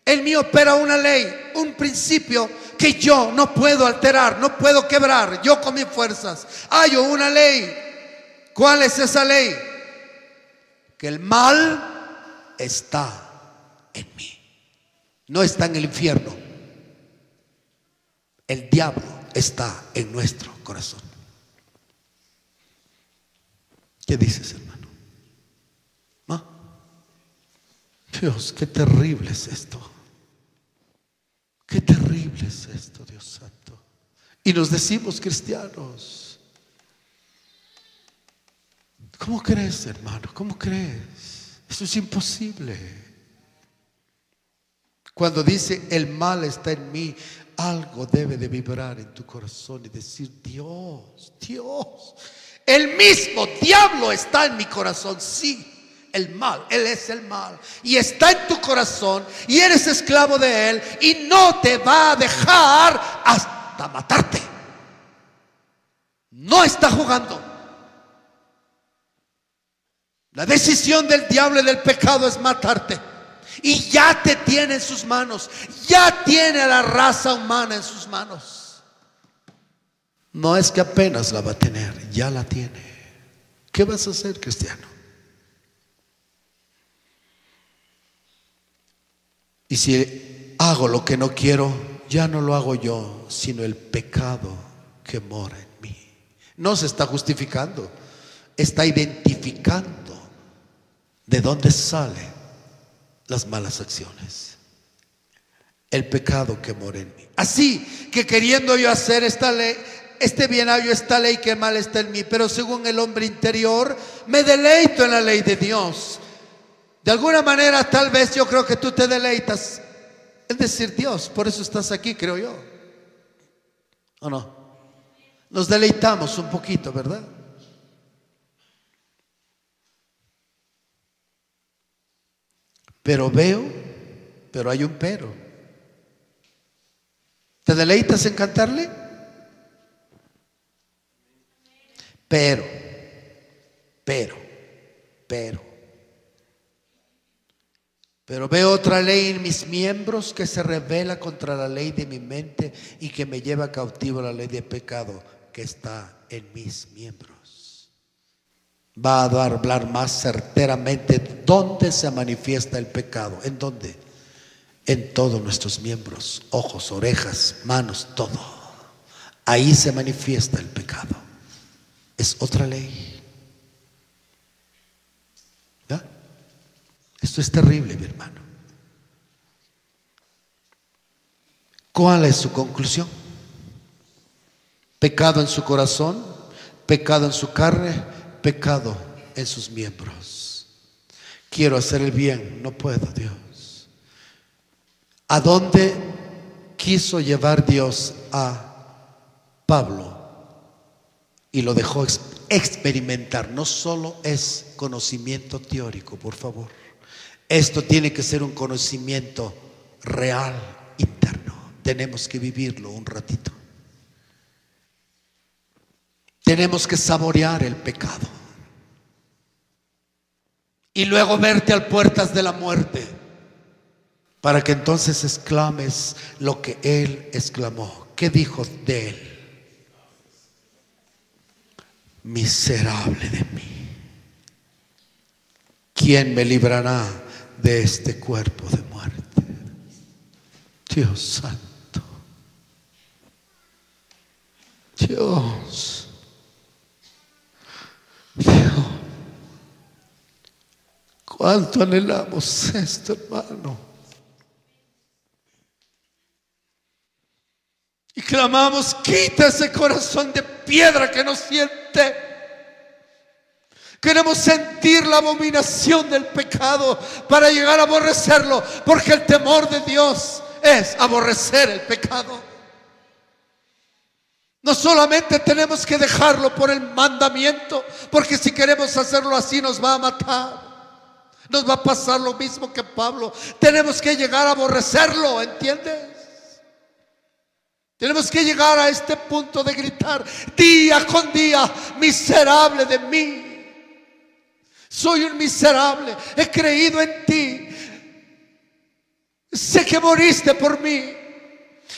Speaker 1: En mí opera una ley, un principio que yo no puedo alterar, no puedo quebrar, yo con mis fuerzas. Hallo una ley. ¿Cuál es esa ley? Que el mal está en mí. No está en el infierno. El diablo está en nuestro corazón. ¿Qué dices, hermano? ¿Ah? Dios, qué terrible es esto. Qué terrible es esto, Dios santo. Y nos decimos cristianos. ¿Cómo crees, hermano? ¿Cómo crees? Eso es imposible. Cuando dice el mal está en mí, algo debe de vibrar en tu corazón y decir, Dios, el mismo diablo está en mi corazón. Sí, el mal, él es el mal y está en tu corazón y eres esclavo de él y no te va a dejar hasta matarte. No está jugando. La decisión del diablo y del pecado es matarte. Y ya te tiene en sus manos. Ya tiene a la raza humana en sus manos. No es que apenas la va a tener, ya la tiene. ¿Qué vas a hacer, cristiano? Y si hago lo que no quiero, ya no lo hago yo, sino el pecado que mora en mí. No se está justificando, está identificando de dónde salen las malas acciones. el pecado que mora en mí. Así que queriendo yo hacer esta ley, bien hallo esta ley que mal está en mí, pero según el hombre interior me deleito en la ley de Dios. De alguna manera tal vez yo creo que tú te deleitas en decir Dios, por eso estás aquí, creo yo. ¿O no? Nos deleitamos un poquito, ¿verdad? Pero hay un pero. ¿Te deleitas en cantarle? Pero veo otra ley en mis miembros que se rebela contra la ley de mi mente y que me lleva cautivo a la ley de pecado que está en mis miembros. Va a hablar más certeramente dónde se manifiesta el pecado. ¿En dónde? En todos nuestros miembros, ojos, orejas, manos, todo. Ahí se manifiesta el pecado. Es otra ley. ¿Ya? Esto es terrible, mi hermano. ¿Cuál es su conclusión? Pecado en su corazón, pecado en su carne, pecado en sus miembros. Quiero hacer el bien, no puedo, Dios. ¿A dónde quiso llevar Dios a Pablo? Y lo dejó experimentar. No solo es conocimiento teórico, por favor. Esto tiene que ser un conocimiento real, interno. Tenemos que vivirlo un ratito. Tenemos que saborear el pecado y luego verte a puertas de la muerte para que entonces exclames lo que Él exclamó. ¿Qué dijo de Él? Miserable de mí, ¿quién me librará de este cuerpo de muerte? Dios santo, Dios, cuánto anhelamos esto, hermano. Y clamamos: quita ese corazón de piedra que nos siente. Queremos sentir la abominación del pecado para llegar a aborrecerlo, porque el temor de Dios es aborrecer el pecado. No solamente tenemos que dejarlo por el mandamiento, porque si queremos hacerlo así nos va a matar. Nos va a pasar lo mismo que Pablo. Tenemos que llegar a aborrecerlo, ¿entiendes? Tenemos que llegar a este punto de gritar día con día: miserable de mí. Soy un miserable, he creído en ti. Sé que moriste por mí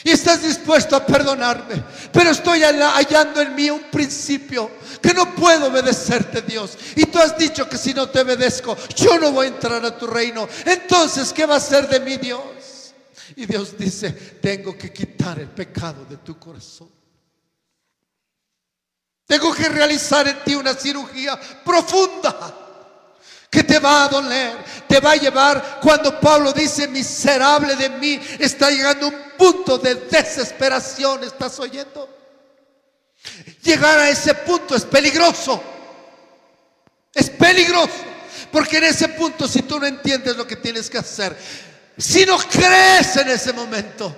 Speaker 1: y estás dispuesto a perdonarme, pero estoy hallando en mí un principio que no puedo obedecerte, Dios. Y tú has dicho que si no te obedezco, yo no voy a entrar a tu reino. Entonces, ¿qué va a ser de mí, Dios? Y Dios dice: tengo que quitar el pecado de tu corazón. Tengo que realizar en ti una cirugía profunda que te va a doler, te va a llevar. Cuando Pablo dice miserable de mí, está llegando a un punto de desesperación. ¿Estás oyendo? Llegar a ese punto es peligroso. Es peligroso, porque en ese punto, si tú no entiendes lo que tienes que hacer, si no crees en ese momento,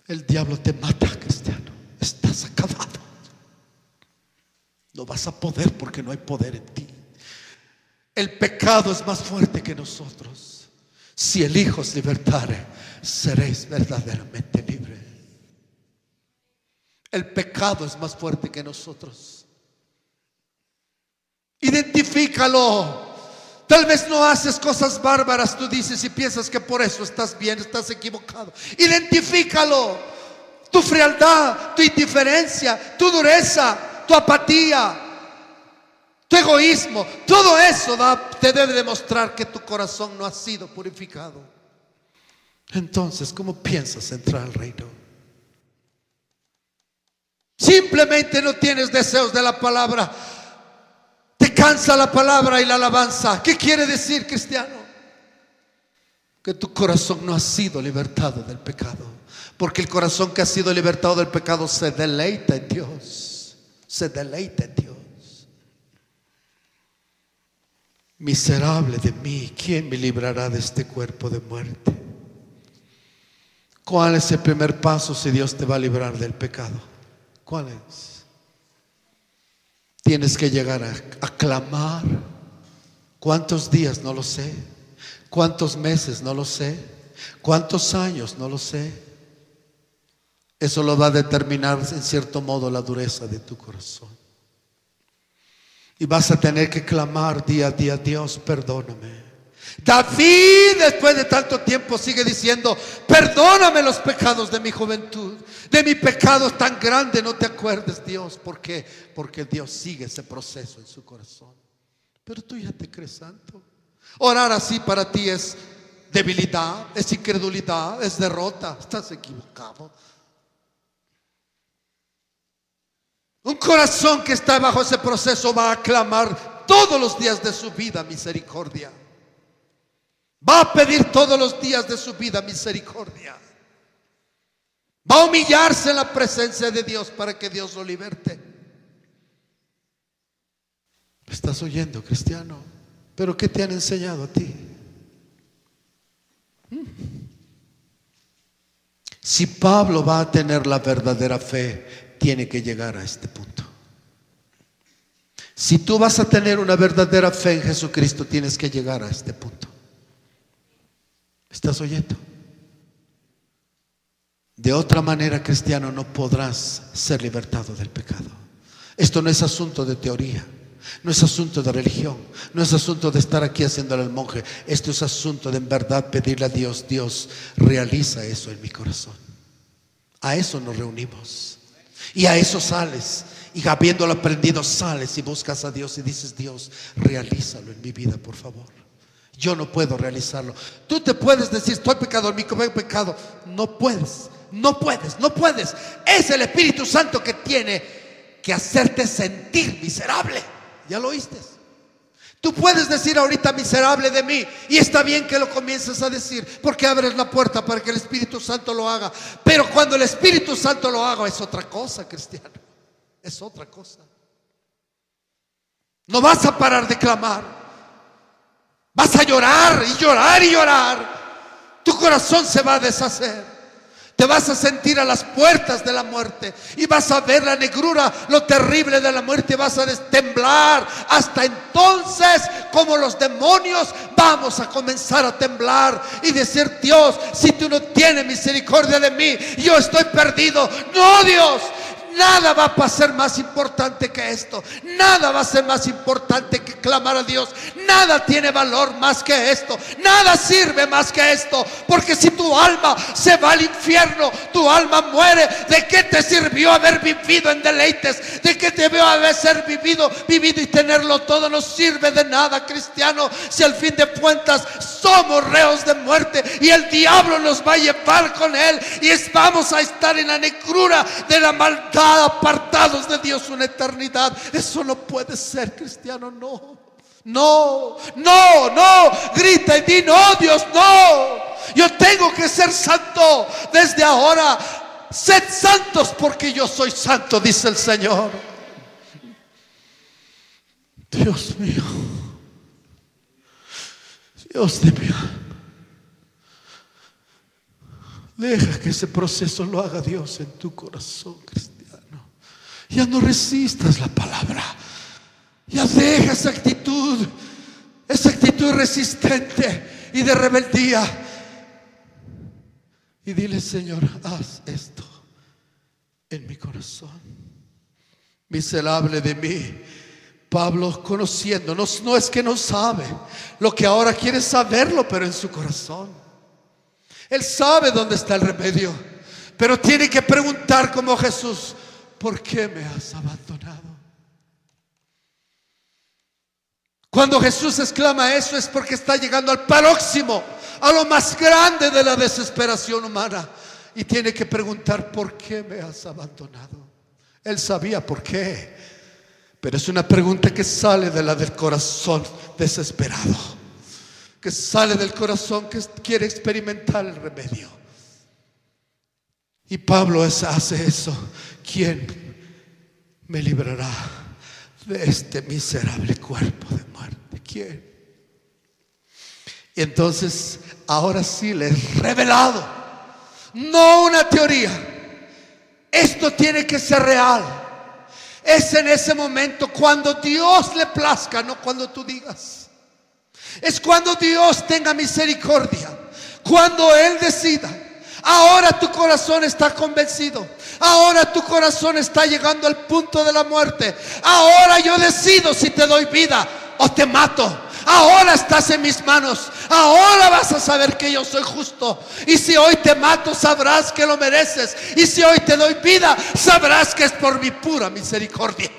Speaker 1: el diablo te mata, cristiano. Estás acabado. No vas a poder, porque no hay poder en ti. El pecado es más fuerte que nosotros. Si el Hijo os libertare, seréis verdaderamente libres. El pecado es más fuerte que nosotros. Identifícalo. Tal vez no haces cosas bárbaras, tú dices, y piensas que por eso estás bien. Estás equivocado. Identifícalo. Tu frialdad, tu indiferencia, tu dureza, tu apatía, tu egoísmo, todo eso te debe demostrar que tu corazón no ha sido purificado. Entonces, ¿cómo piensas entrar al reino? Simplemente no tienes deseos de la palabra. Te cansa la palabra y la alabanza. ¿Qué quiere decir, cristiano? que tu corazón no ha sido libertado del pecado, porque el corazón que ha sido libertado del pecado se deleita en Dios, se deleita en Dios. Miserable de mí, ¿quién me librará de este cuerpo de muerte? ¿Cuál es el primer paso si Dios te va a librar del pecado? ¿Cuál es? Tienes que llegar a clamar. ¿Cuántos días? No lo sé. ¿Cuántos meses? No lo sé. ¿Cuántos años? No lo sé. Eso lo va a determinar en cierto modo la dureza de tu corazón. Y vas a tener que clamar día a día: Dios, perdóname. David, después de tanto tiempo, sigue diciendo: perdóname los pecados de mi juventud, de mi pecado tan grande no te acuerdes, Dios. ¿Por qué? Porque Dios sigue ese proceso en su corazón. Pero tú ya te crees santo. Orar así para ti es debilidad, es incredulidad, es derrota. Estás equivocado. Un corazón que está bajo ese proceso va a clamar todos los días de su vida misericordia. Va a pedir todos los días de su vida misericordia. Va a humillarse en la presencia de Dios para que Dios lo liberte. ¿Me estás oyendo, cristiano? ¿Pero qué te han enseñado a ti? Si Pablo va a tener la verdadera fe, tiene que llegar a este punto. Si tú vas a tener una verdadera fe en Jesucristo, tienes que llegar a este punto. ¿Estás oyendo? De otra manera, cristiano, no podrás ser libertado del pecado. Esto no es asunto de teoría, no es asunto de religión, no es asunto de estar aquí haciéndole al monje. Esto es asunto de en verdad pedirle a Dios: Dios, realiza eso en mi corazón. A eso nos reunimos. Y a eso sales, y habiéndolo aprendido sales y buscas a Dios y dices: Dios, realízalo en mi vida, por favor. Yo no puedo realizarlo. Tú te puedes decir: estoy pecador, mi pecado. No puedes, no puedes, no puedes. Es el Espíritu Santo que tiene que hacerte sentir miserable. ¿Ya lo oíste? Tú puedes decir ahorita: miserable de mí, y está bien que lo comiences a decir, porque abres la puerta para que el Espíritu Santo lo haga. Pero cuando el Espíritu Santo lo haga, es otra cosa, cristiano. Es otra cosa. No vas a parar de clamar. Vas a llorar y llorar y llorar. Tu corazón se va a deshacer. Te vas a sentir a las puertas de la muerte y vas a ver la negrura, lo terrible de la muerte, y vas a temblar. Hasta entonces, como los demonios, vamos a comenzar a temblar y decir: Dios, si tú no tienes misericordia de mí, yo estoy perdido. No, Dios, nada va a ser más importante que esto. Nada va a ser más importante que clamar a Dios. Nada tiene valor más que esto. Nada sirve más que esto. Porque si tu alma se va al infierno, tu alma muere. ¿De qué te sirvió haber vivido en deleites? ¿De qué te debió haber vivido y tenerlo todo? No sirve de nada, cristiano, si al fin de cuentas somos reos de muerte y el diablo nos va a llevar con él y vamos a estar en la negrura de la maldad, apartados de Dios una eternidad. Eso no puede ser, cristiano. No, no, no, no. Grita y di: no, Dios, no. Yo tengo que ser santo desde ahora. Sed santos porque yo soy santo, dice el Señor. Dios mío, Dios de mi alma, deja que ese proceso lo haga Dios en tu corazón, cristiano. Ya no resistas la palabra. Ya deja esa actitud resistente y de rebeldía. Y dile: Señor, haz esto en mi corazón. Miserable de mí. Pablo, conociendo, no es que no sabe lo que ahora quiere saberlo, pero en su corazón él sabe dónde está el remedio, pero tiene que preguntar como Jesús: ¿por qué me has abandonado? Cuando Jesús exclama eso es porque está llegando al próximo, a lo más grande de la desesperación humana, y tiene que preguntar: ¿por qué me has abandonado? Él sabía por qué, pero es una pregunta que sale del corazón desesperado. que sale del corazón, que quiere experimentar el remedio. Y Pablo hace eso. ¿Quién me librará de este miserable cuerpo de muerte? ¿Quién? Y entonces ahora sí le es revelado, no una teoría. Esto tiene que ser real. Es en ese momento cuando Dios le plazca, no cuando tú digas. Es cuando Dios tenga misericordia, cuando Él decida. Ahora tu corazón está convencido. Ahora tu corazón está llegando al punto de la muerte. Ahora yo decido si te doy vida o te mato. Ahora estás en mis manos. Ahora vas a saber que yo soy justo. Y si hoy te mato, sabrás que lo mereces. Y si hoy te doy vida, sabrás que es por mi pura misericordia.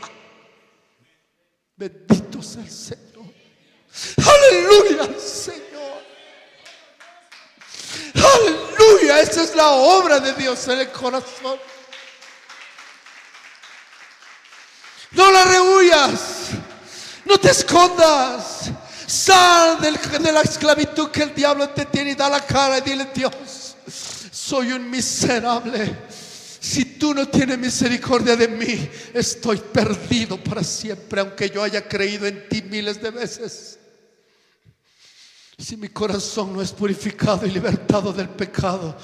Speaker 1: Bendito sea el Señor. Aleluya, Señor. Aleluya. Esa es la obra de Dios en el corazón. No la rehuyas. No te escondas. Sal de la esclavitud que el diablo te tiene y da la cara y dile: Dios, soy un miserable. Si tú no tienes misericordia de mí, estoy perdido para siempre, aunque yo haya creído en ti miles de veces. Si mi corazón no es purificado y libertado del pecado,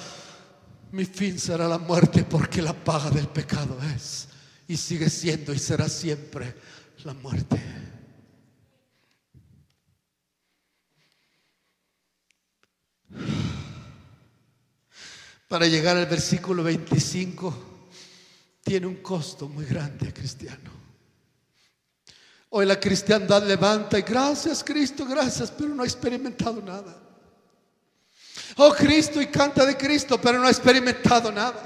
Speaker 1: mi fin será la muerte, porque la paga del pecado es y sigue siendo y será siempre la muerte. Para llegar al versículo 25 tiene un costo muy grande, cristiano. Hoy la cristiandad levanta y gracias Cristo, gracias, pero no ha experimentado nada. Oh Cristo, y canta de Cristo, pero no ha experimentado nada.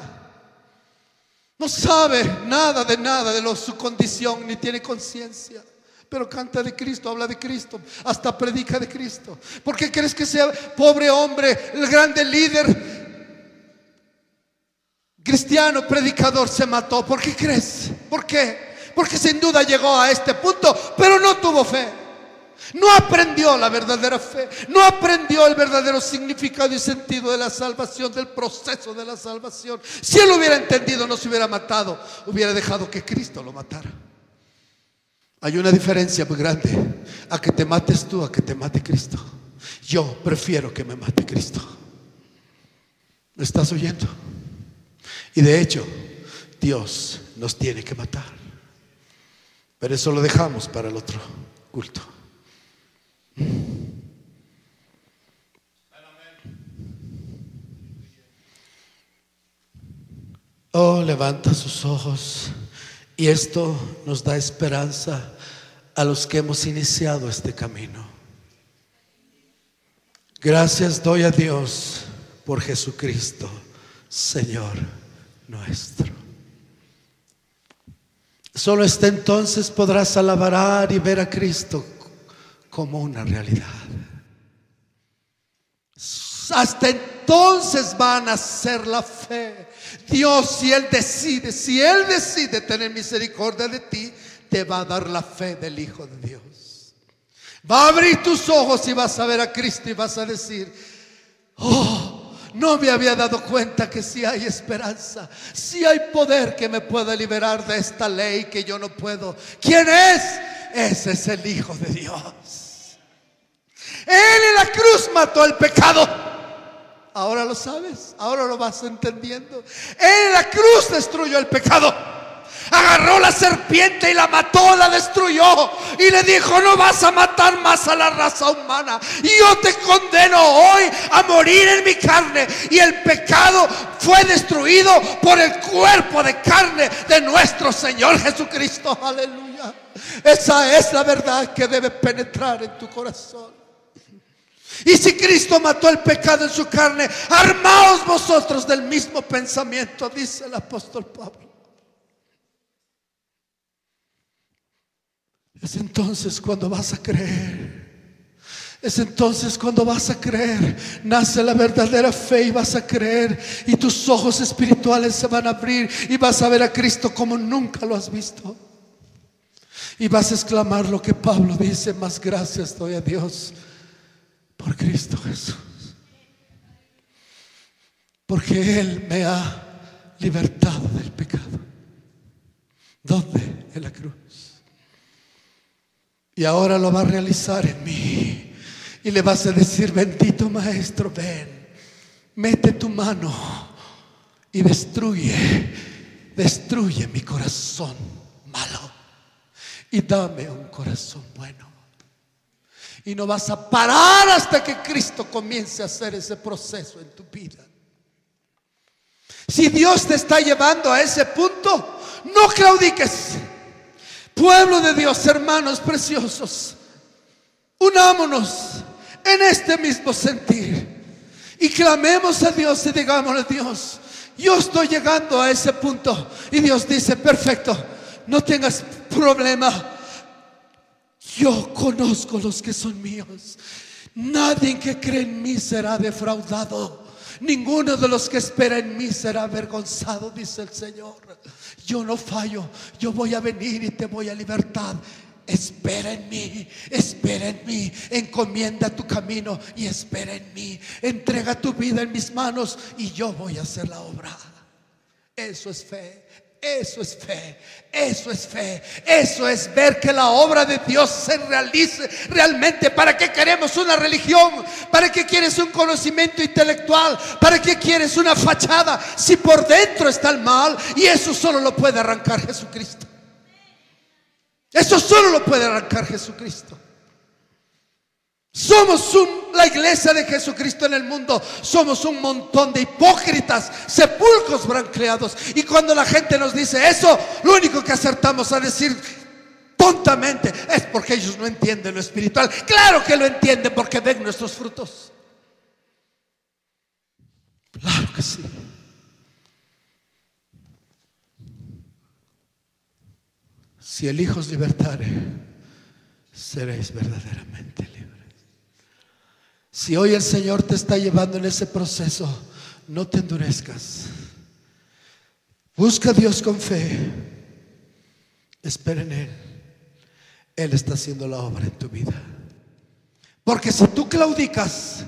Speaker 1: No sabe nada de su condición, ni tiene conciencia. Pero canta de Cristo, habla de Cristo, hasta predica de Cristo. ¿Por qué crees que sea pobre hombre, el grande líder cristiano, predicador, se mató? ¿Por qué crees? ¿Por qué? Porque sin duda llegó a este punto, pero no tuvo fe. No aprendió la verdadera fe. No aprendió el verdadero significado y sentido de la salvación, del proceso de la salvación. Si él hubiera entendido, no se hubiera matado, hubiera dejado que Cristo lo matara. Hay una diferencia muy grande a que te mates tú, a que te mate Cristo. Yo prefiero que me mate Cristo. ¿Me estás oyendo? Y de hecho, Dios nos tiene que matar. Pero eso lo dejamos para el otro culto. Oh, levanta sus ojos. Y esto nos da esperanza a los que hemos iniciado este camino. Gracias doy a Dios por Jesucristo, Señor nuestro. Solo hasta entonces podrás alabar y ver a Cristo como una realidad. Hasta entonces va a nacer la fe. Dios, si Él decide tener misericordia de ti, te va a dar la fe del Hijo de Dios. Va a abrir tus ojos y vas a ver a Cristo y vas a decir: oh, no me había dado cuenta que sí hay esperanza, sí hay poder que me pueda liberar de esta ley que yo no puedo. ¿Quién es? Ese es el Hijo de Dios. Él en la cruz mató el pecado. Ahora lo sabes, ahora lo vas entendiendo. Él en la cruz destruyó el pecado. Agarró la serpiente y la mató, la destruyó. Y le dijo: no vas a matar más a la raza humana. Y yo te condeno hoy a morir en mi carne. Y el pecado fue destruido por el cuerpo de carne de nuestro Señor Jesucristo. Aleluya. Esa es la verdad que debe penetrar en tu corazón. Y si Cristo mató el pecado en su carne, armaos vosotros del mismo pensamiento, dice el apóstol Pablo. Es entonces cuando vas a creer. Es entonces cuando vas a creer. Nace la verdadera fe y vas a creer. Y tus ojos espirituales se van a abrir. Y vas a ver a Cristo como nunca lo has visto. Y vas a exclamar lo que Pablo dice: más gracias doy a Dios por Cristo Jesús. Porque Él me ha libertado del pecado. ¿Dónde? En la cruz. Y ahora lo va a realizar en mí. Y le vas a decir: bendito Maestro, ven, mete tu mano y destruye mi corazón malo y dame un corazón bueno. Y no vas a parar hasta que Cristo comience a hacer ese proceso en tu vida. Si Dios te está llevando a ese punto, no claudiques. Pueblo de Dios, hermanos preciosos, unámonos en este mismo sentir y clamemos a Dios y digámosle: Dios, yo estoy llegando a ese punto. Y Dios dice: perfecto, no tengas problema. Yo conozco los que son míos. Nadie que cree en mí será defraudado. Ninguno de los que espera en mí será avergonzado, dice el Señor. Yo no fallo. Yo voy a venir y te voy a libertar. Espera en mí, espera en mí. Encomienda tu camino y espera en mí. Entrega tu vida en mis manos y yo voy a hacer la obra. Eso es fe. Eso es fe, eso es fe, eso es ver que la obra de Dios se realice realmente. ¿Para qué queremos una religión? ¿Para qué quieres un conocimiento intelectual? ¿Para qué quieres una fachada si por dentro está el mal? Y eso solo lo puede arrancar Jesucristo. Eso solo lo puede arrancar Jesucristo. Somos la iglesia de Jesucristo en el mundo. Somos un montón de hipócritas, sepulcros branqueados. Y cuando la gente nos dice eso, lo único que acertamos a decir tontamente es porque ellos no entienden lo espiritual. Claro que lo entienden, porque ven nuestros frutos. Claro que sí. Si el Hijo os libertare, seréis verdaderamente libres. Si hoy el Señor te está llevando en ese proceso, no te endurezcas. Busca a Dios con fe. Espera en Él. Él está haciendo la obra en tu vida. Porque si tú claudicas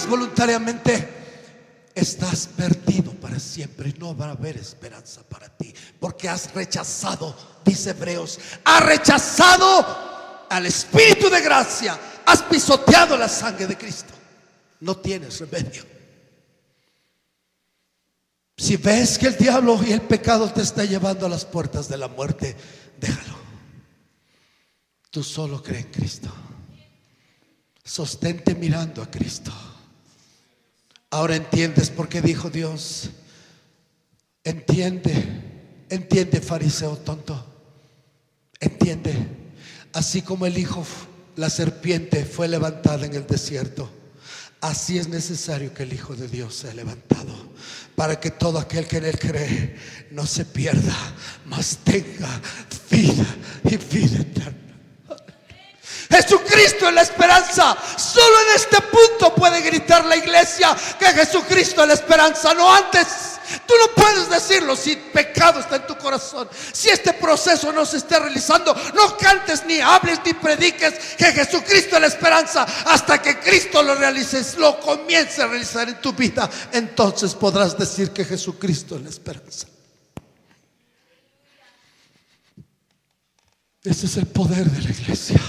Speaker 1: voluntariamente, estás perdido para siempre. No va a haber esperanza para ti. Porque has rechazado, dice Hebreos, has rechazado al Espíritu de gracia. Has pisoteado la sangre de Cristo. No tienes remedio. Si ves que el diablo y el pecado te está llevando a las puertas de la muerte, déjalo. Tú solo cree en Cristo. Sostente mirando a Cristo. Ahora entiendes por qué dijo Dios. Entiende, fariseo tonto. Entiende. Así como el Hijo, la serpiente, fue levantada en el desierto, así es necesario que el Hijo de Dios sea levantado, para que todo aquel que en Él cree no se pierda, mas tenga vida y vida eterna. Jesucristo es la esperanza. Solo en este punto puede gritar la iglesia que Jesucristo es la esperanza, no antes. Tú no puedes decirlo si pecado está en tu corazón. Si este proceso no se está realizando, no cantes, ni hables, ni prediques que Jesucristo es la esperanza. Hasta que Cristo lo realices, lo comience a realizar en tu vida, entonces podrás decir que Jesucristo es la esperanza. Ese es el poder de la iglesia.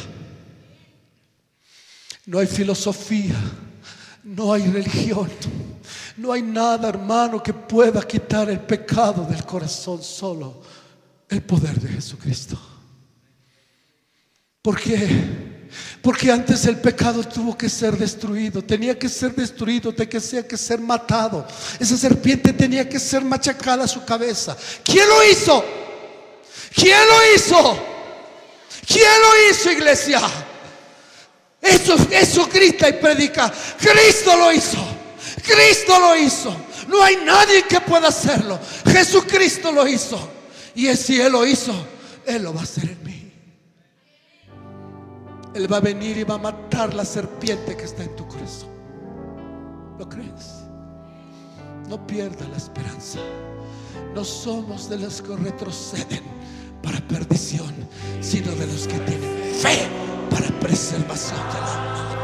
Speaker 1: No hay filosofía, no hay religión, no hay nada, hermano, que pueda quitar el pecado del corazón. Solo el poder de Jesucristo. ¿Por qué? Porque antes el pecado tuvo que ser destruido. Tenía que ser destruido, tenía que ser matado. Esa serpiente tenía que ser machacada a su cabeza. ¿Quién lo hizo? ¿Quién lo hizo? ¿Quién lo hizo, iglesia? Eso grita y predica. Cristo lo hizo. Cristo lo hizo. No hay nadie que pueda hacerlo. Jesucristo lo hizo. Y si Él lo hizo, Él lo va a hacer en mí. Él va a venir y va a matar la serpiente que está en tu corazón. ¿Lo crees? No pierdas la esperanza. No somos de los que retroceden para perdición, sino de los que tienen fe para preservación del alma.